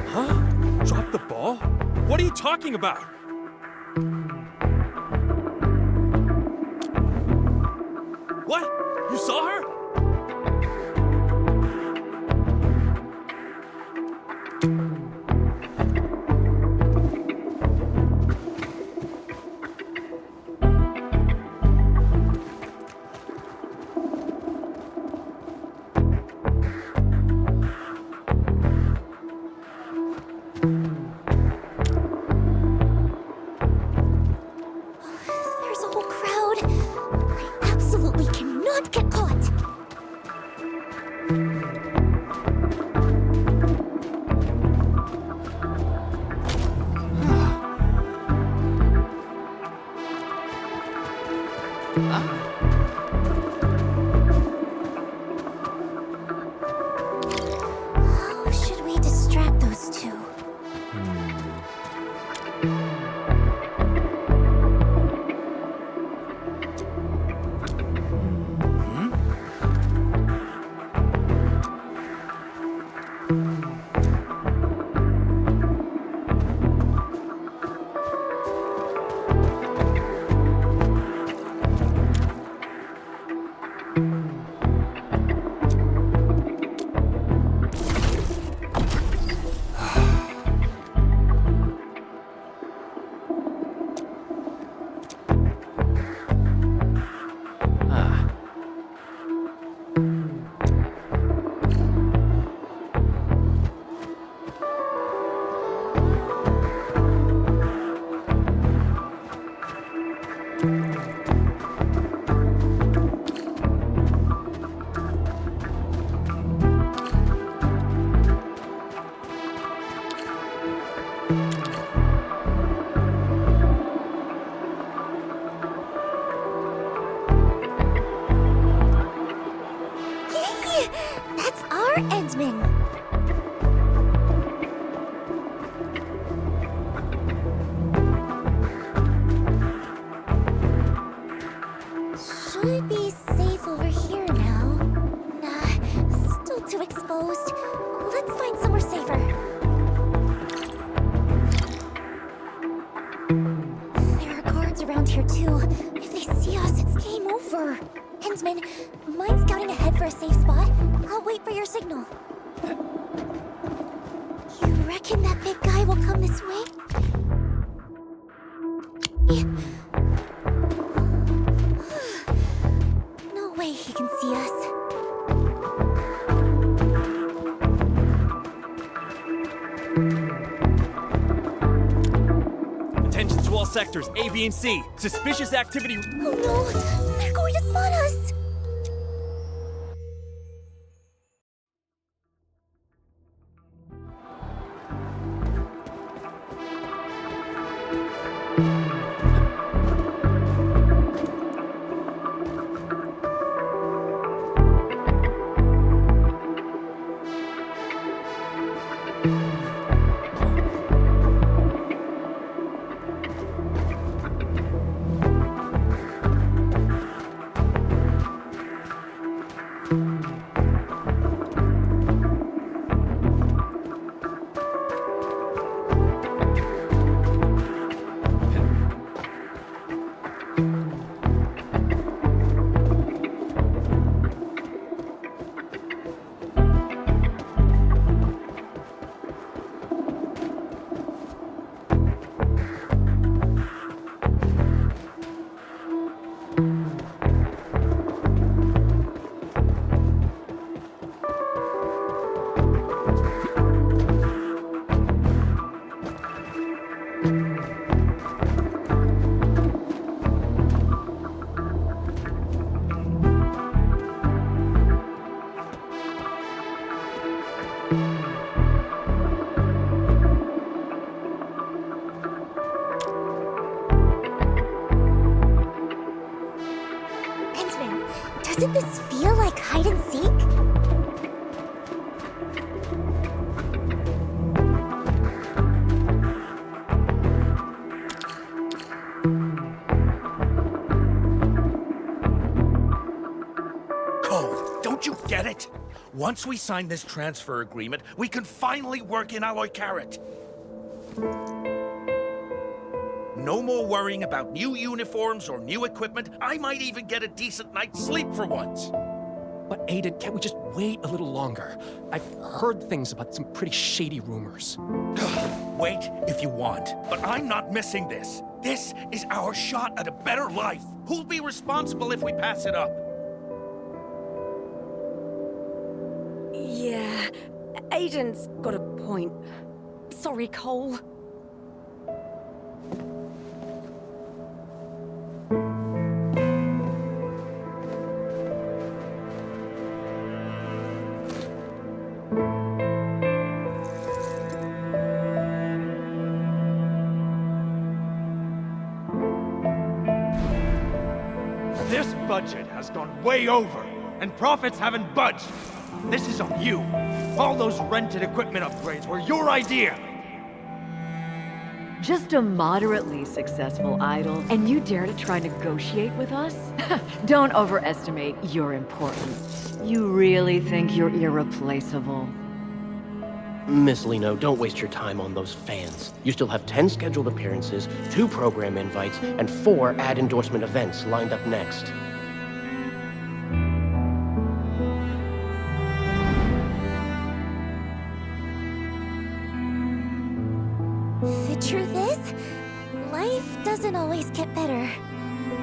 Huh? Drop the ball? What are you talking about? What? You saw her? There's a whole crowd. I absolutely cannot get caught. How should we distract those two? Yay! That's our Endman. Should be safe over here now. Nah, still too exposed. Let's find somewhere safer. There are guards around here too. If they see us, it's game over. Endman, mind scouting ahead for a safe spot? I'll wait for your signal. You reckon that big guy will come this way? No way he can see us. Attention to all sectors, A, B, and C. Suspicious activity. Oh no! They're going to spot us! question. Doesn't this feel like hide and seek? Cole, don't you get it? Once we sign this transfer agreement, we can finally work in Alloy Carrot. No more worrying about new uniforms or new equipment. I might even get a decent night's sleep for once. But Aiden, can't we just wait a little longer? I've heard things about some pretty shady rumors. Wait if you want, but I'm not missing this. This is our shot at a better life. Who'll be responsible if we pass it up? Yeah, Aiden's got a point. Sorry, Cole. This budget has gone way over, and profits haven't budged. This is on you. All those rented equipment upgrades were your idea. Just a moderately successful idol, and you dare to try negotiate with us? Don't overestimate your importance. You really think you're irreplaceable? Miss Lino, don't waste your time on those fans. You still have 10 scheduled appearances, 2 program invites, and 4 ad endorsement events lined up next. The truth is, life doesn't always get better.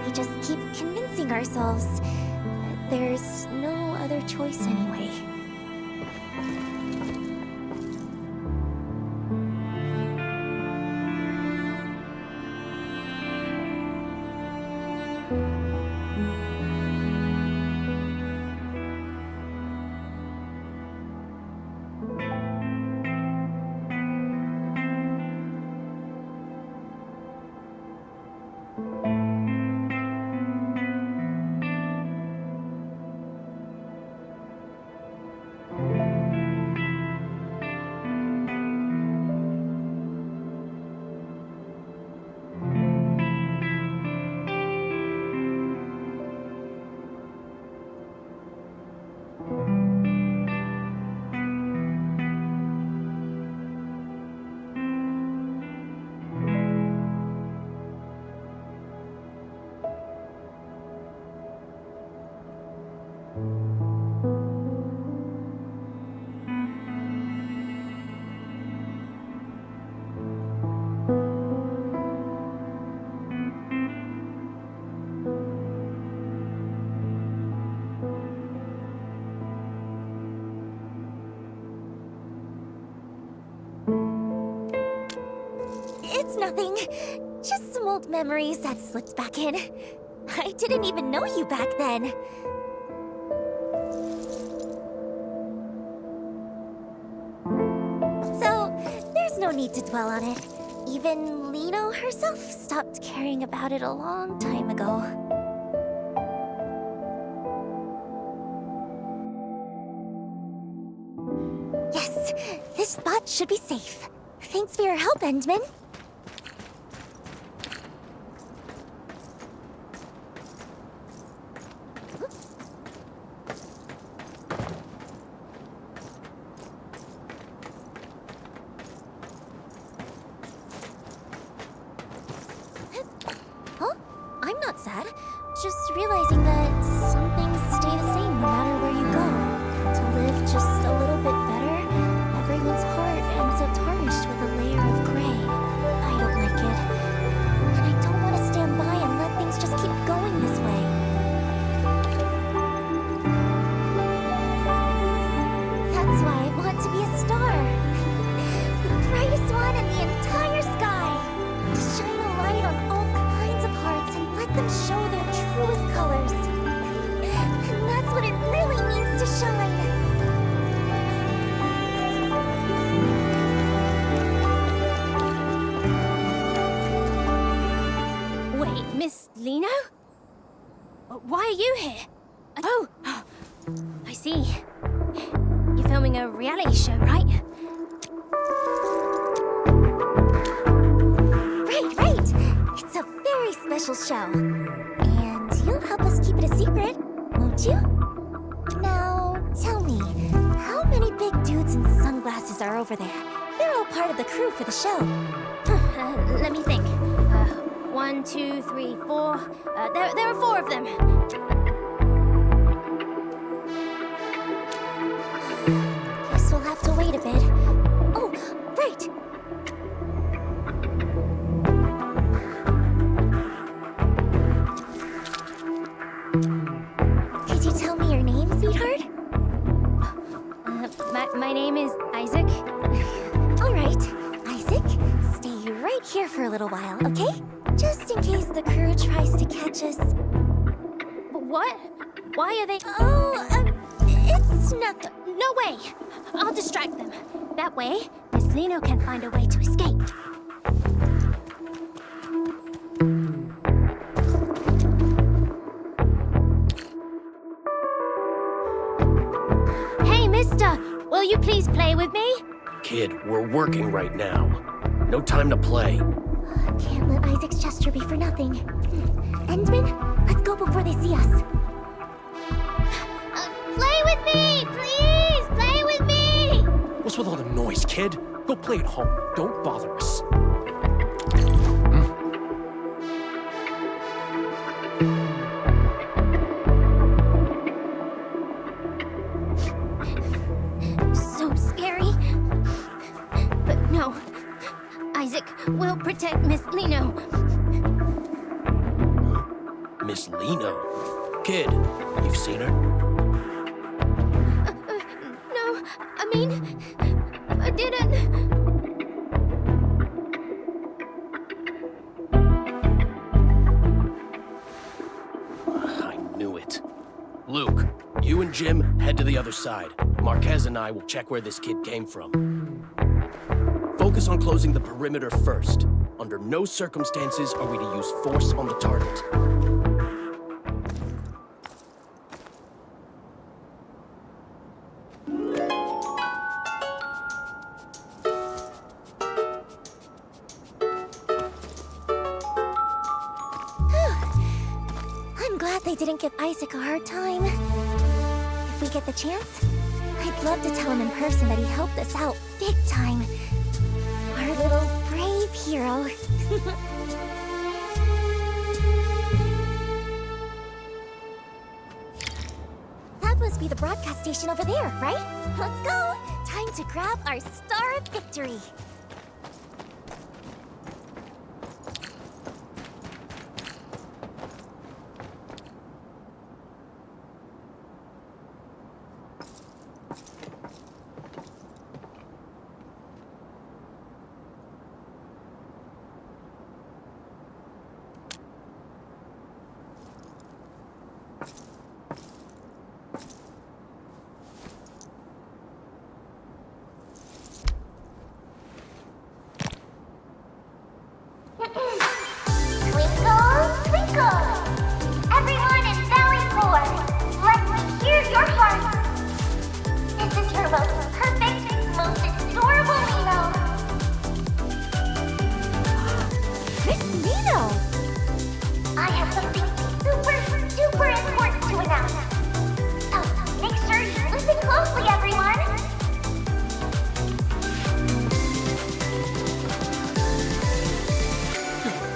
We just keep convincing ourselves that there's no other choice anyway. It's nothing. Just some old memories that slipped back in. I didn't even know you back then. So, there's no need to dwell on it. Even Lino herself stopped caring about it a long time ago. Yes, this spot should be safe. Thanks for your help, Endman. Huh? I'm not sad. Just realizing that some things stay the same no matter where you go. To live just a little bit better, everyone's heart ends up tarnished with a layer of gray. I don't like it. And I don't want to stand by and let things just keep going this way. That's why I want to be a star. The brightest one in the entire sky. To shine a light on all kinds of hearts and let them show their truest colors. And that's what it really means to shine. Wait, Miss Lino? Why are you here? Oh, I see. You're filming a reality show, right? Right. It's a very special show. And you'll help us keep it a secret, won't you? Now, tell me, how many big dudes in sunglasses are over there? They're all part of the crew for the show. Let me think. 1, 2, 3, 4. There are 4 of them. Guess we'll have to wait a bit. Oh, right. Could you tell me your name, sweetheart? My name is Isaac. All right, Isaac, stay right here for a little while, okay? Just in case the crew tries to catch us. What? Why are they... Oh, it's nothing. No way. I'll distract them. That way, Miss Lino can find a way to escape. Hey, mister, will you please play with me? Kid, we're working right now. No time to play. Can't let Isaac's gesture be for nothing. Endman, let's go before they see us. Play with me! Please! Play with me! What's with all the noise, kid? Go play at home. Don't bother us. So scary. But no. Isaac will protect Miss Lino. Miss Lino? Kid, you've seen her? No, I mean, I didn't. I knew it. Luke, you and Jim head to the other side. Marquez and I will check where this kid came from. Focus on closing the perimeter first. Under no circumstances are we to use force on the target. I'm glad they didn't give Isaac a hard time. If we get the chance, I'd love to tell him in person that he helped us out big time. Our little brave hero. That must be the broadcast station over there, right? Let's go! Time to grab our Star of Victory.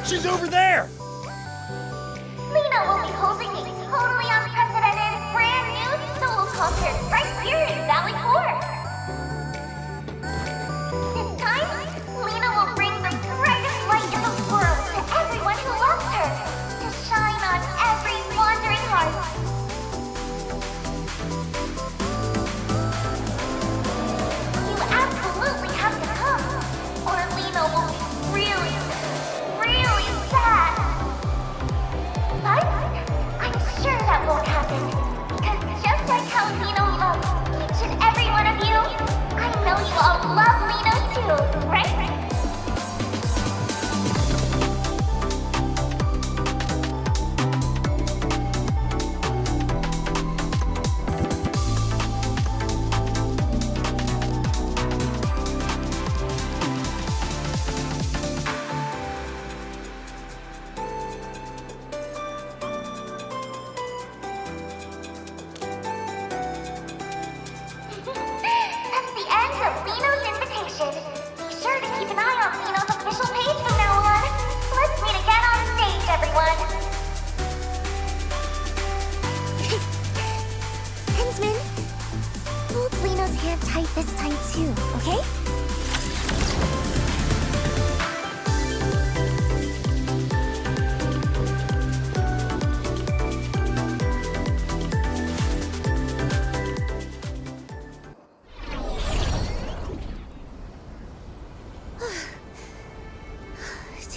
She's over there! Lino will be holding a totally unprecedented, brand new solo concert right here in Valley 4. This time, Lino will bring the brightest light in the world to everyone who loves her, to shine on every wandering heart. You absolutely have to come, or Lino will be really sad. But I'm sure that won't happen, because just like how Lino loves each and every one of you, I know you all love Lino too, right? right this time too, okay?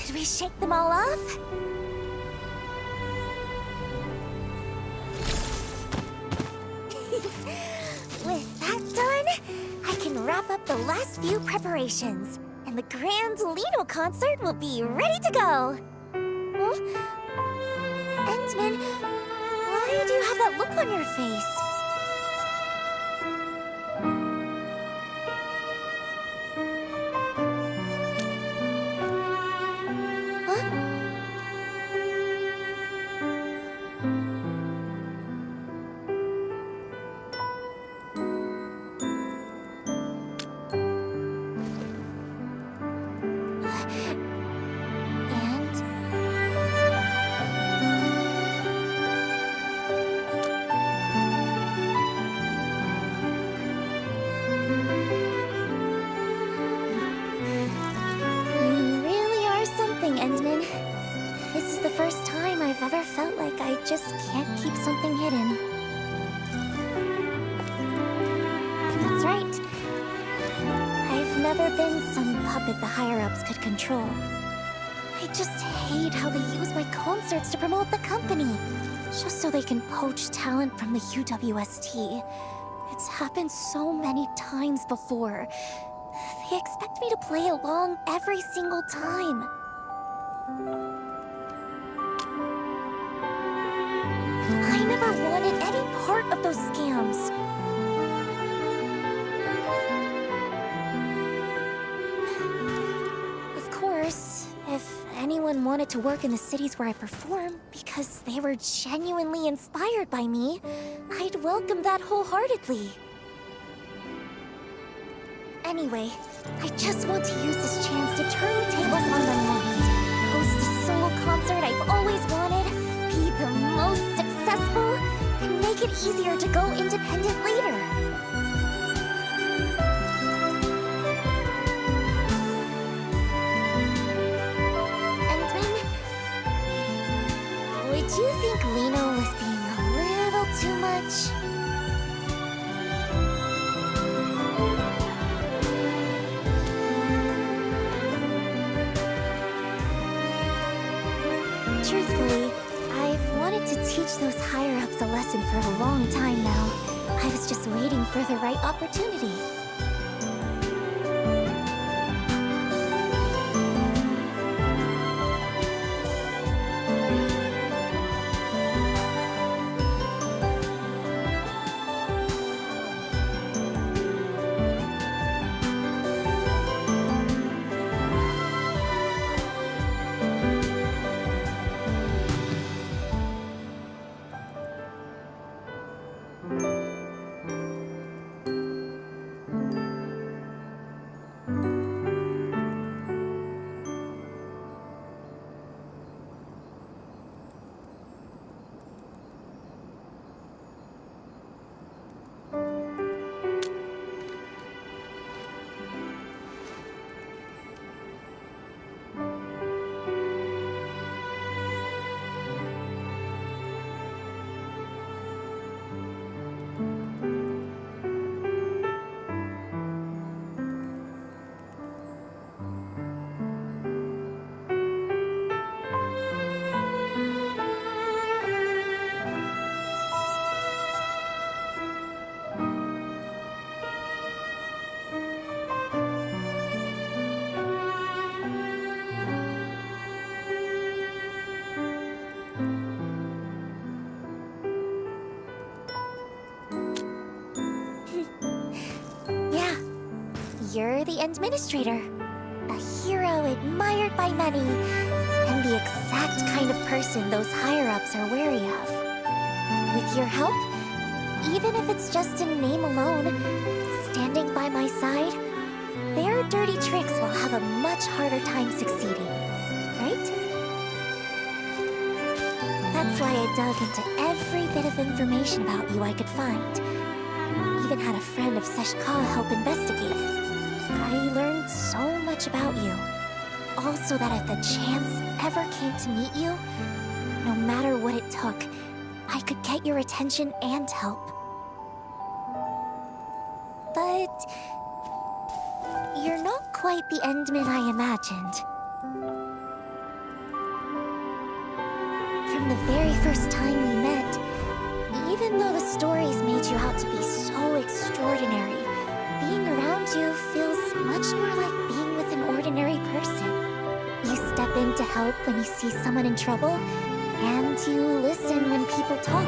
Did we shake them all off? With that done, I can wrap up the last few preparations, and the grand Lino concert will be ready to go. Endman, why do you have that look on your face? First time I've ever felt like I just can't keep something hidden. That's right. I've never been some puppet the higher-ups could control. I just hate how they use my concerts to promote the company, just so they can poach talent from the UWST. It's happened so many times before. They expect me to play along every single time. I never wanted any part of those scams. Of course, if anyone wanted to work in the cities where I perform because they were genuinely inspired by me, I'd welcome that wholeheartedly. Anyway, I just want to use this chance to turn the tables on them once. Host a solo concert I've always wanted, be the most successful, and make it easier to go independent later. Endman, would you think Lino was being a little too much? Truthfully, I've wanted to teach those higher-ups a lesson for a long time now. I was just waiting for the right opportunity. You're the administrator, a hero admired by many, and the exact kind of person those higher-ups are wary of. With your help, even if it's just in name alone, standing by my side, their dirty tricks will have a much harder time succeeding, right? That's why I dug into every bit of information about you I could find. Even had a friend of Seshka help investigate. I learned so much about you. Also that if the chance ever came to meet you, no matter what it took, I could get your attention and help. But you're not quite the Endman I imagined. From the very first time we met, even though the stories made you out to be so extraordinary, being around you feels much more like being with an ordinary person. You step in to help when you see someone in trouble, and you listen when people talk.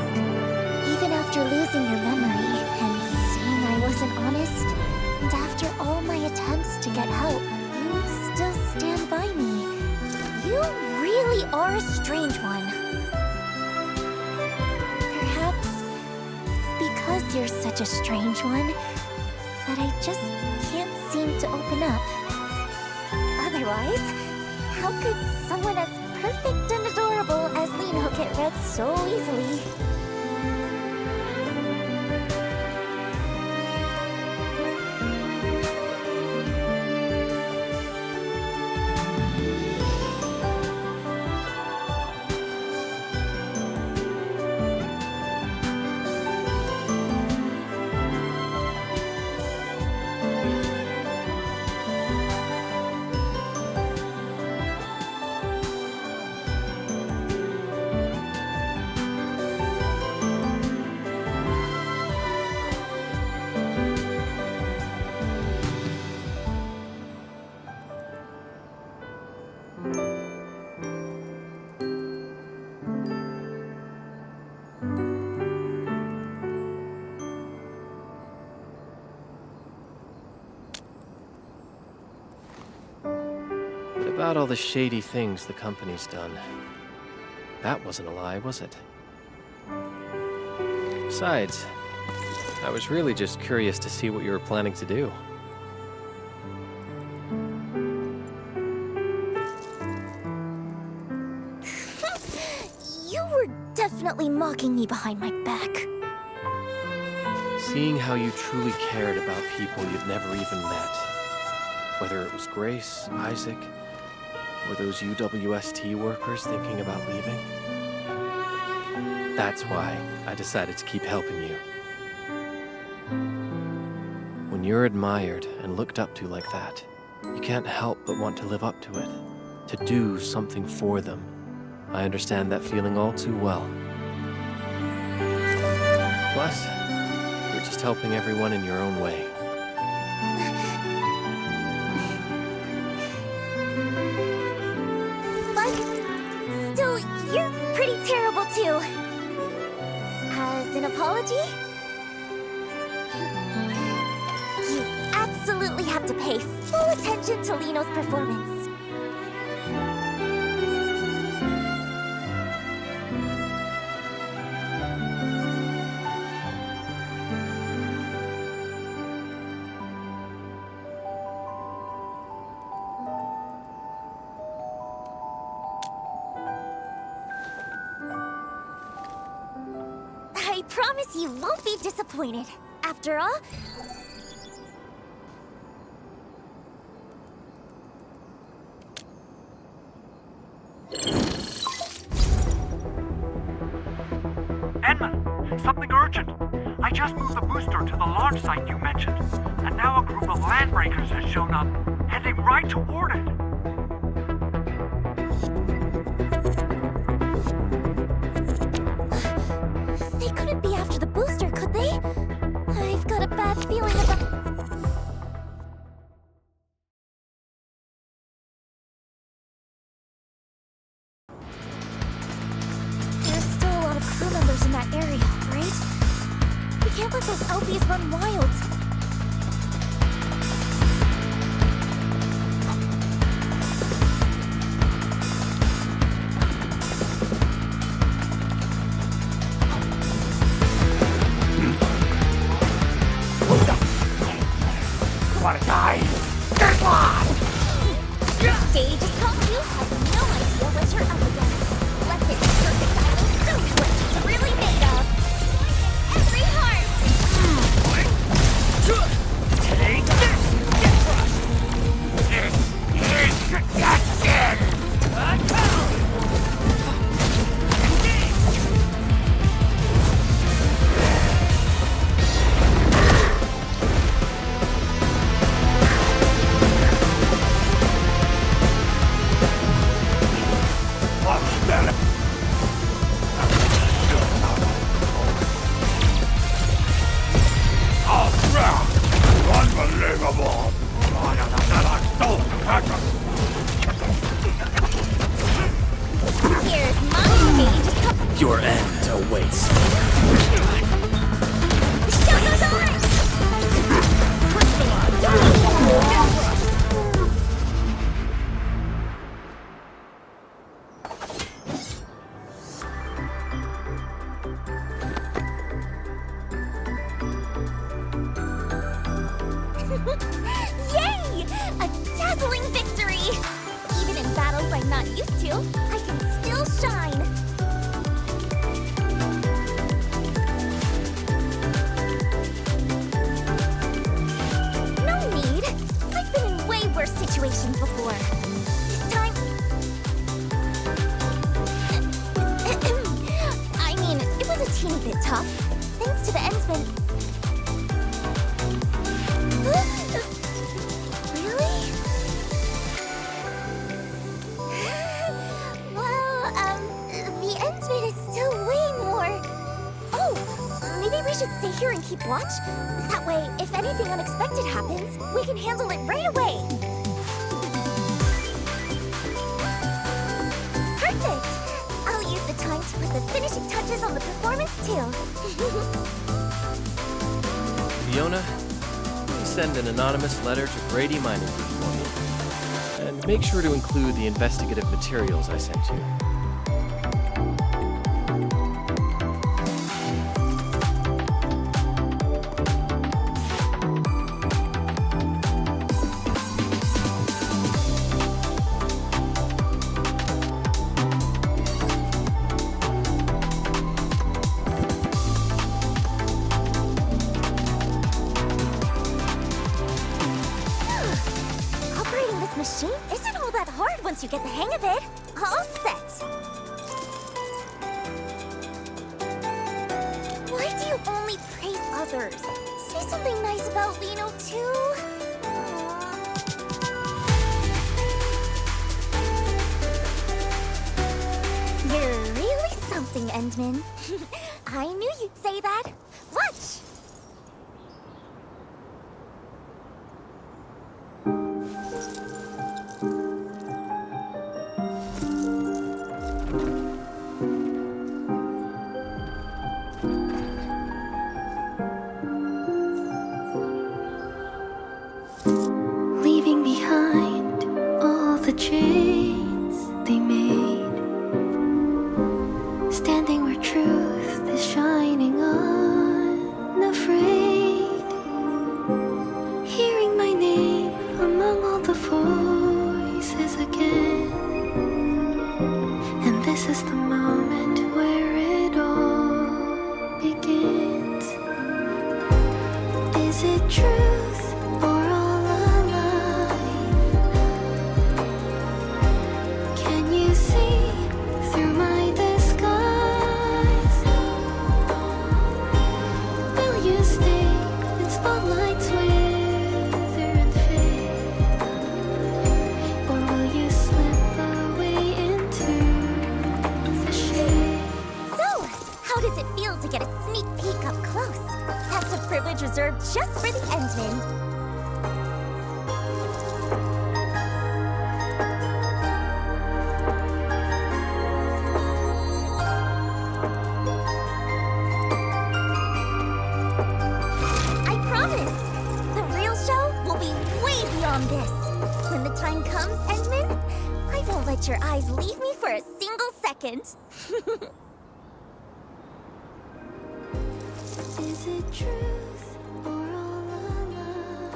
Even after losing your memory and seeing I wasn't honest, and after all my attempts to get help, you still stand by me. You really are a strange one. Perhaps it's because you're such a strange one that I just can't seem to open up. Otherwise, how could someone as perfect and adorable as Lиино get read so easily? About all the shady things the company's done. That wasn't a lie, was it? Besides, I was really just curious to see what you were planning to do. You were definitely mocking me behind my back. Seeing how you truly cared about people you'd never even met. Whether it was Grace, Isaac, or those UWST workers thinking about leaving. That's why I decided to keep helping you. When you're admired and looked up to like that, you can't help but want to live up to it, to do something for them. I understand that feeling all too well. Plus, you're just helping everyone in your own way. You're pretty terrible too. As an apology? You absolutely have to pay full attention to Lino's performance. I promise you won't be disappointed. After all... Edmund, something urgent. I just moved the booster to the launch site you mentioned, and now a group of landbreakers has shown up, heading right toward it. They couldn't be after the booster, could they? I've got a bad feeling about... There's still a lot of crew members in that area, right? We can't let those LBs run wild. Wanna die? Get lost! Stage is called. You have no idea what you're up against. Let this perfect idol prove what she's really made of. Every heart! to, I can still shine. No need. I've been in way worse situations before. This time... I mean, it was a teeny bit tough. Thanks to the Endsman. Really? Well, the Endsman is still way more... Oh, maybe we should stay here and keep watch? That way, if anything unexpected happens, we can handle it right away. Perfect! I'll use the time to put the finishing touches on the performance too. Fiona, please send an anonymous letter to Brady Mining Group for me. And make sure to include the investigative materials I sent you. Operating this machine isn't all that hard once you get the hang of it. All set. Why do you only praise others? Say something nice about Lino too. You're really something, Endman. I knew you'd say that. Watch! Leaving behind all the chains they made, standing where truth is shining unafraid, hearing my name among all the voices again. And this is the moment where it all begins. Is it truth or all a lie? Can you see through my disguise? Will you stay in spotlights wither and fade? Or will you slip away into the shade? So, how does it feel to get a sneak peek up close? That's a privilege reserved just for the Endman. I promise, the real show will be way beyond this. When the time comes, Endman, I won't let your eyes leave me for a single second. Is it truth or all a lie?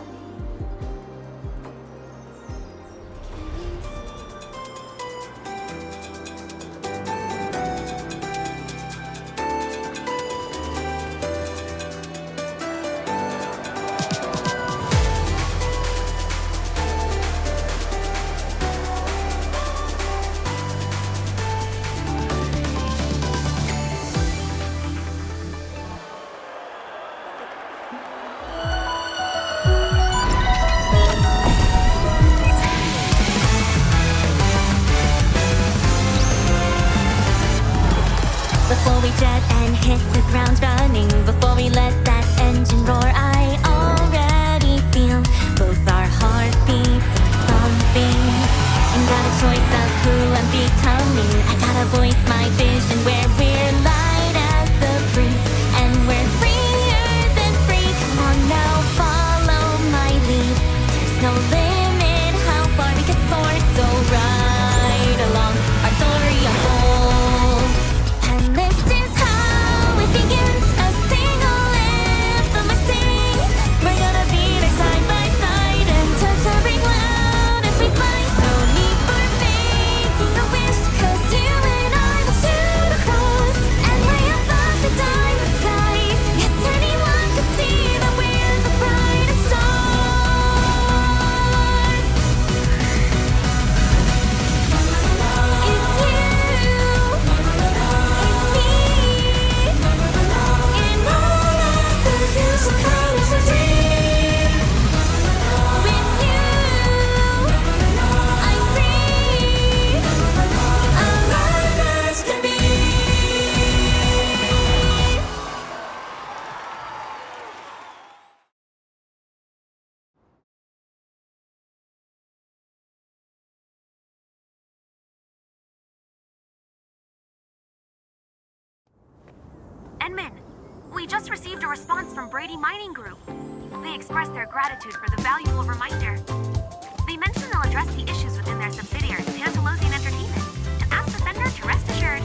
Before we jet and hit the ground running, before we let that engine roar, I already feel both our heartbeats thumping. Ain't got a choice of who I'm becoming. I gotta voice my vision where we're light as the breeze, and we're freer than free. Come on now, follow my lead. There's no limit how far we can soar, so ride along our story unfolds. And this is how it begins. A single anthem I sing Min, we just received a response from Brady Mining Group. They expressed their gratitude for the valuable reminder. They mentioned they'll address the issues within their subsidiary, Pantalosian Entertainment, and ask the sender to rest assured.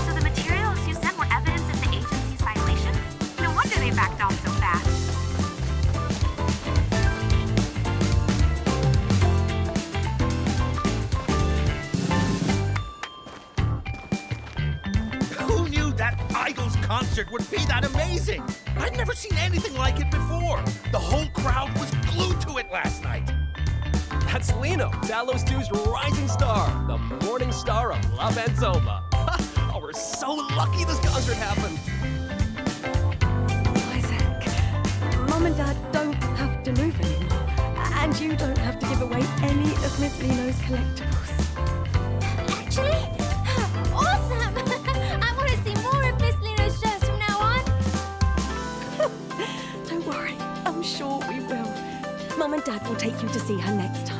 So the materials you sent were evidence of the agency's violations? No wonder they backed off so fast. Who knew that Idol's concert would be that amazing? I'd never seen anything like it before. The whole crowd was glued to it last night. That's Lino, Talos 2's rising star, the morning star of La Banzoma. Oh, we're so lucky this concert happened. Isaac, Mom and Dad don't have to move anymore. And you don't have to give away any of Miss Lino's collectibles. Actually, awesome! I want to see more of Miss Lino's shows from now on. Don't worry, I'm sure we will. Mom and Dad will take you to see her next time.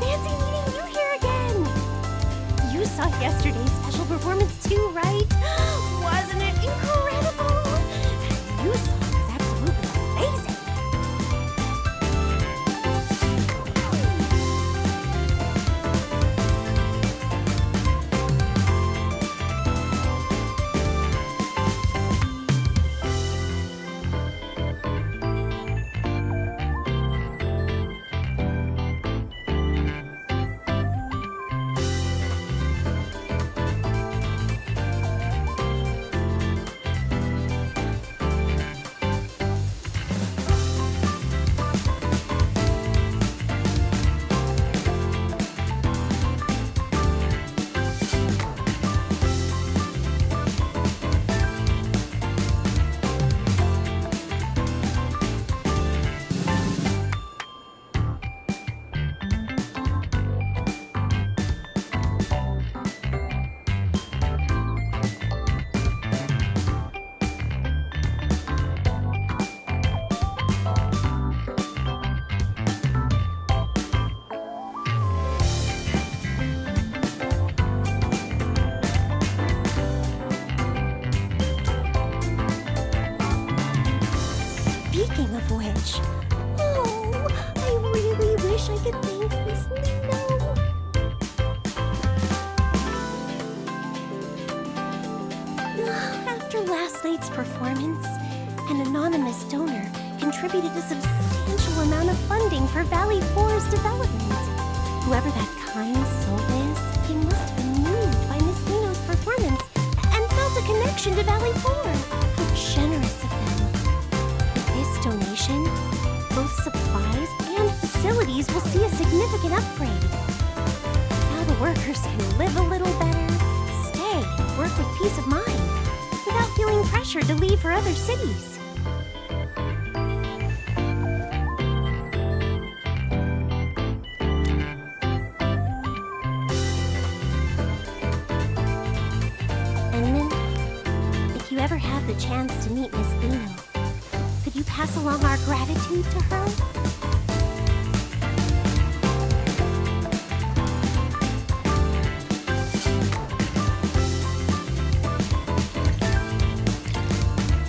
Fancy meeting you here again. You saw yesterday's special performance too, right? Wasn't it incredible? That new song was absolutely amazing. Speaking of which, I really wish I could thank Miss Lino. After last night's performance, an anonymous donor contributed a substantial amount of funding for Valley 4's development. Whoever that kind soul is, he must have been moved by Miss Lino's performance and felt a connection to Valley 4. How generous of them. With this donation, both supplies and facilities will see a significant upgrade. Now the workers can live a little better, stay, and work with peace of mind, without feeling pressured to leave for other cities. Enman, if you ever have the chance to meet Miss Lino, could you pass along our gratitude to her?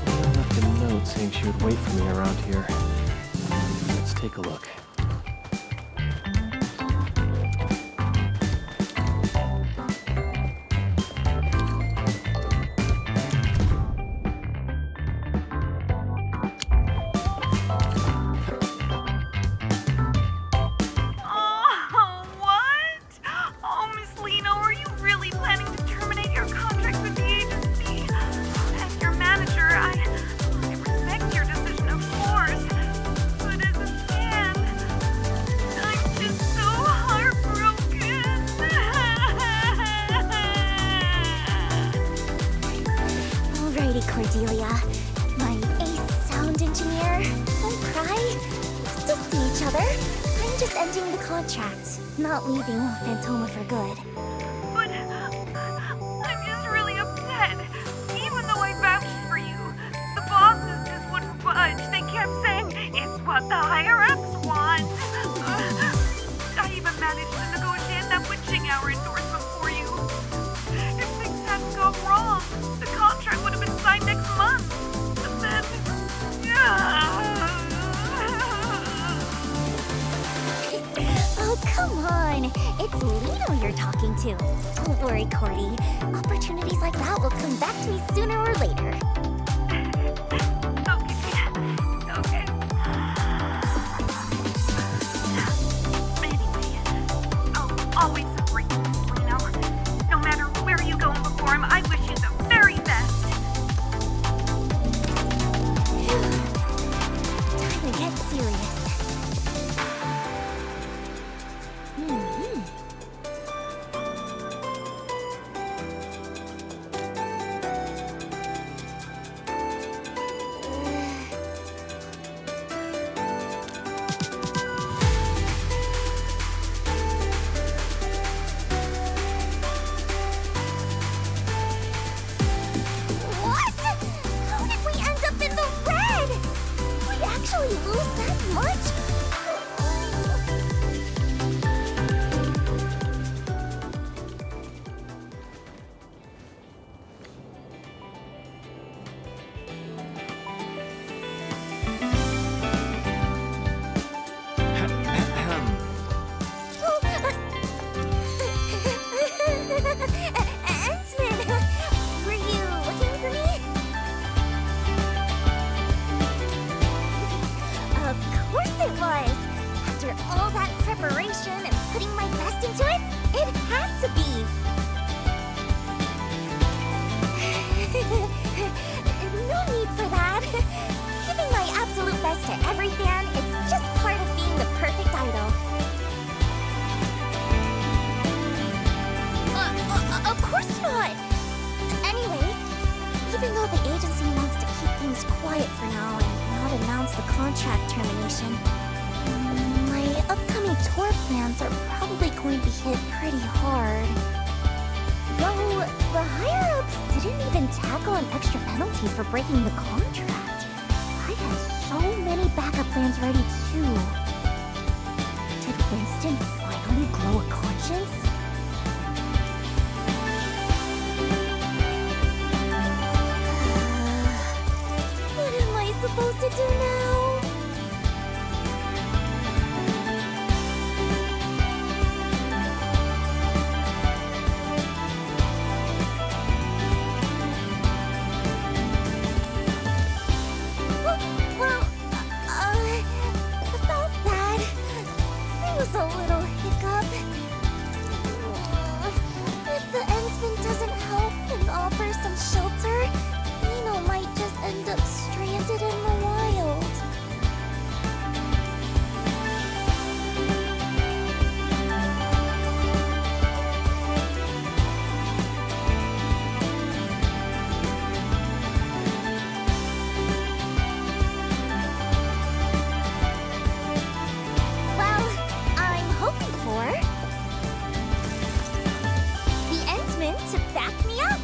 I left a note saying she would wait for me around here. Let's take a look. Cordelia, my ace sound engineer. Don't cry. We still see each other. I'm just ending the contract, not leaving Phantoma for good. But I'm just really upset. Even though I vouched for you, the bosses just wouldn't budge. They kept saying, it's what the higher-ups want. I even managed to negotiate that with too. Don't worry, Cordy. Opportunities like that will come back to me sooner or later. Okay. Anyway, I'll always support you, Miss Lino. No matter where you go and perform, I wish you the very best. Time to get serious. What? How did we end up in the red? We actually lose that much? Ensman, were you looking for me? Of course it was! After all that preparation and putting my best into it, it had to be! No need for that. Giving my absolute best to every fan is just part of being the perfect idol. Of course not! Anyway, even though the agency wants to keep things quiet for now and not announce the contract termination, my upcoming tour plans are probably going to be hit pretty hard. Though, the higher-ups didn't even tackle an extra penalty for breaking the contract. I had so many backup plans ready too. Did Winston finally grow a conscience? What am I supposed to do now? Well, about that, there was a little hiccup. If the Endfield doesn't help and offer some shelter, Lino might just end up stranded in the wild. Well, I'm hoping for the Endman to back me up.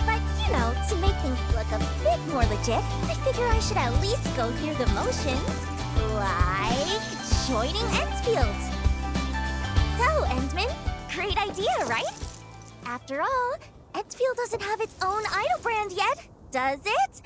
But, you know, to make things look a bit more legit, I figure I should at least go through the motions, like joining Endfield. So, Endman, great idea, right? After all, Endfield doesn't have its own idol brand yet, does it?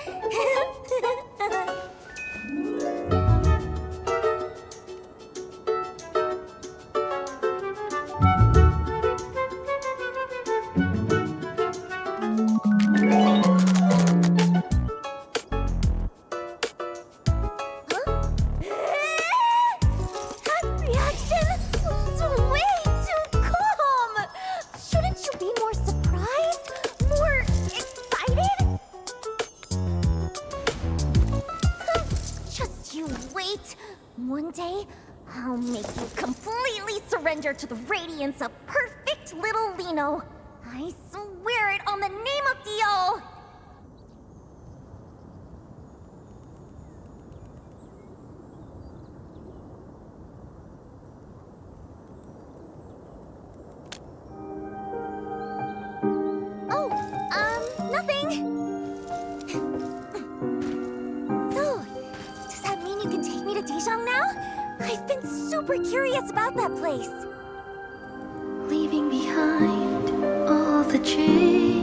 That reaction was way too calm! Shouldn't you be more surprised? More excited? Just you wait. One day, I'll make you completely surrender to the radiance of perfect little Lino. I swear it on the name of Dio! Oh, nothing. So, does that mean you can take me to Dijon now? I've been super curious about that place. Leaving behind all the change.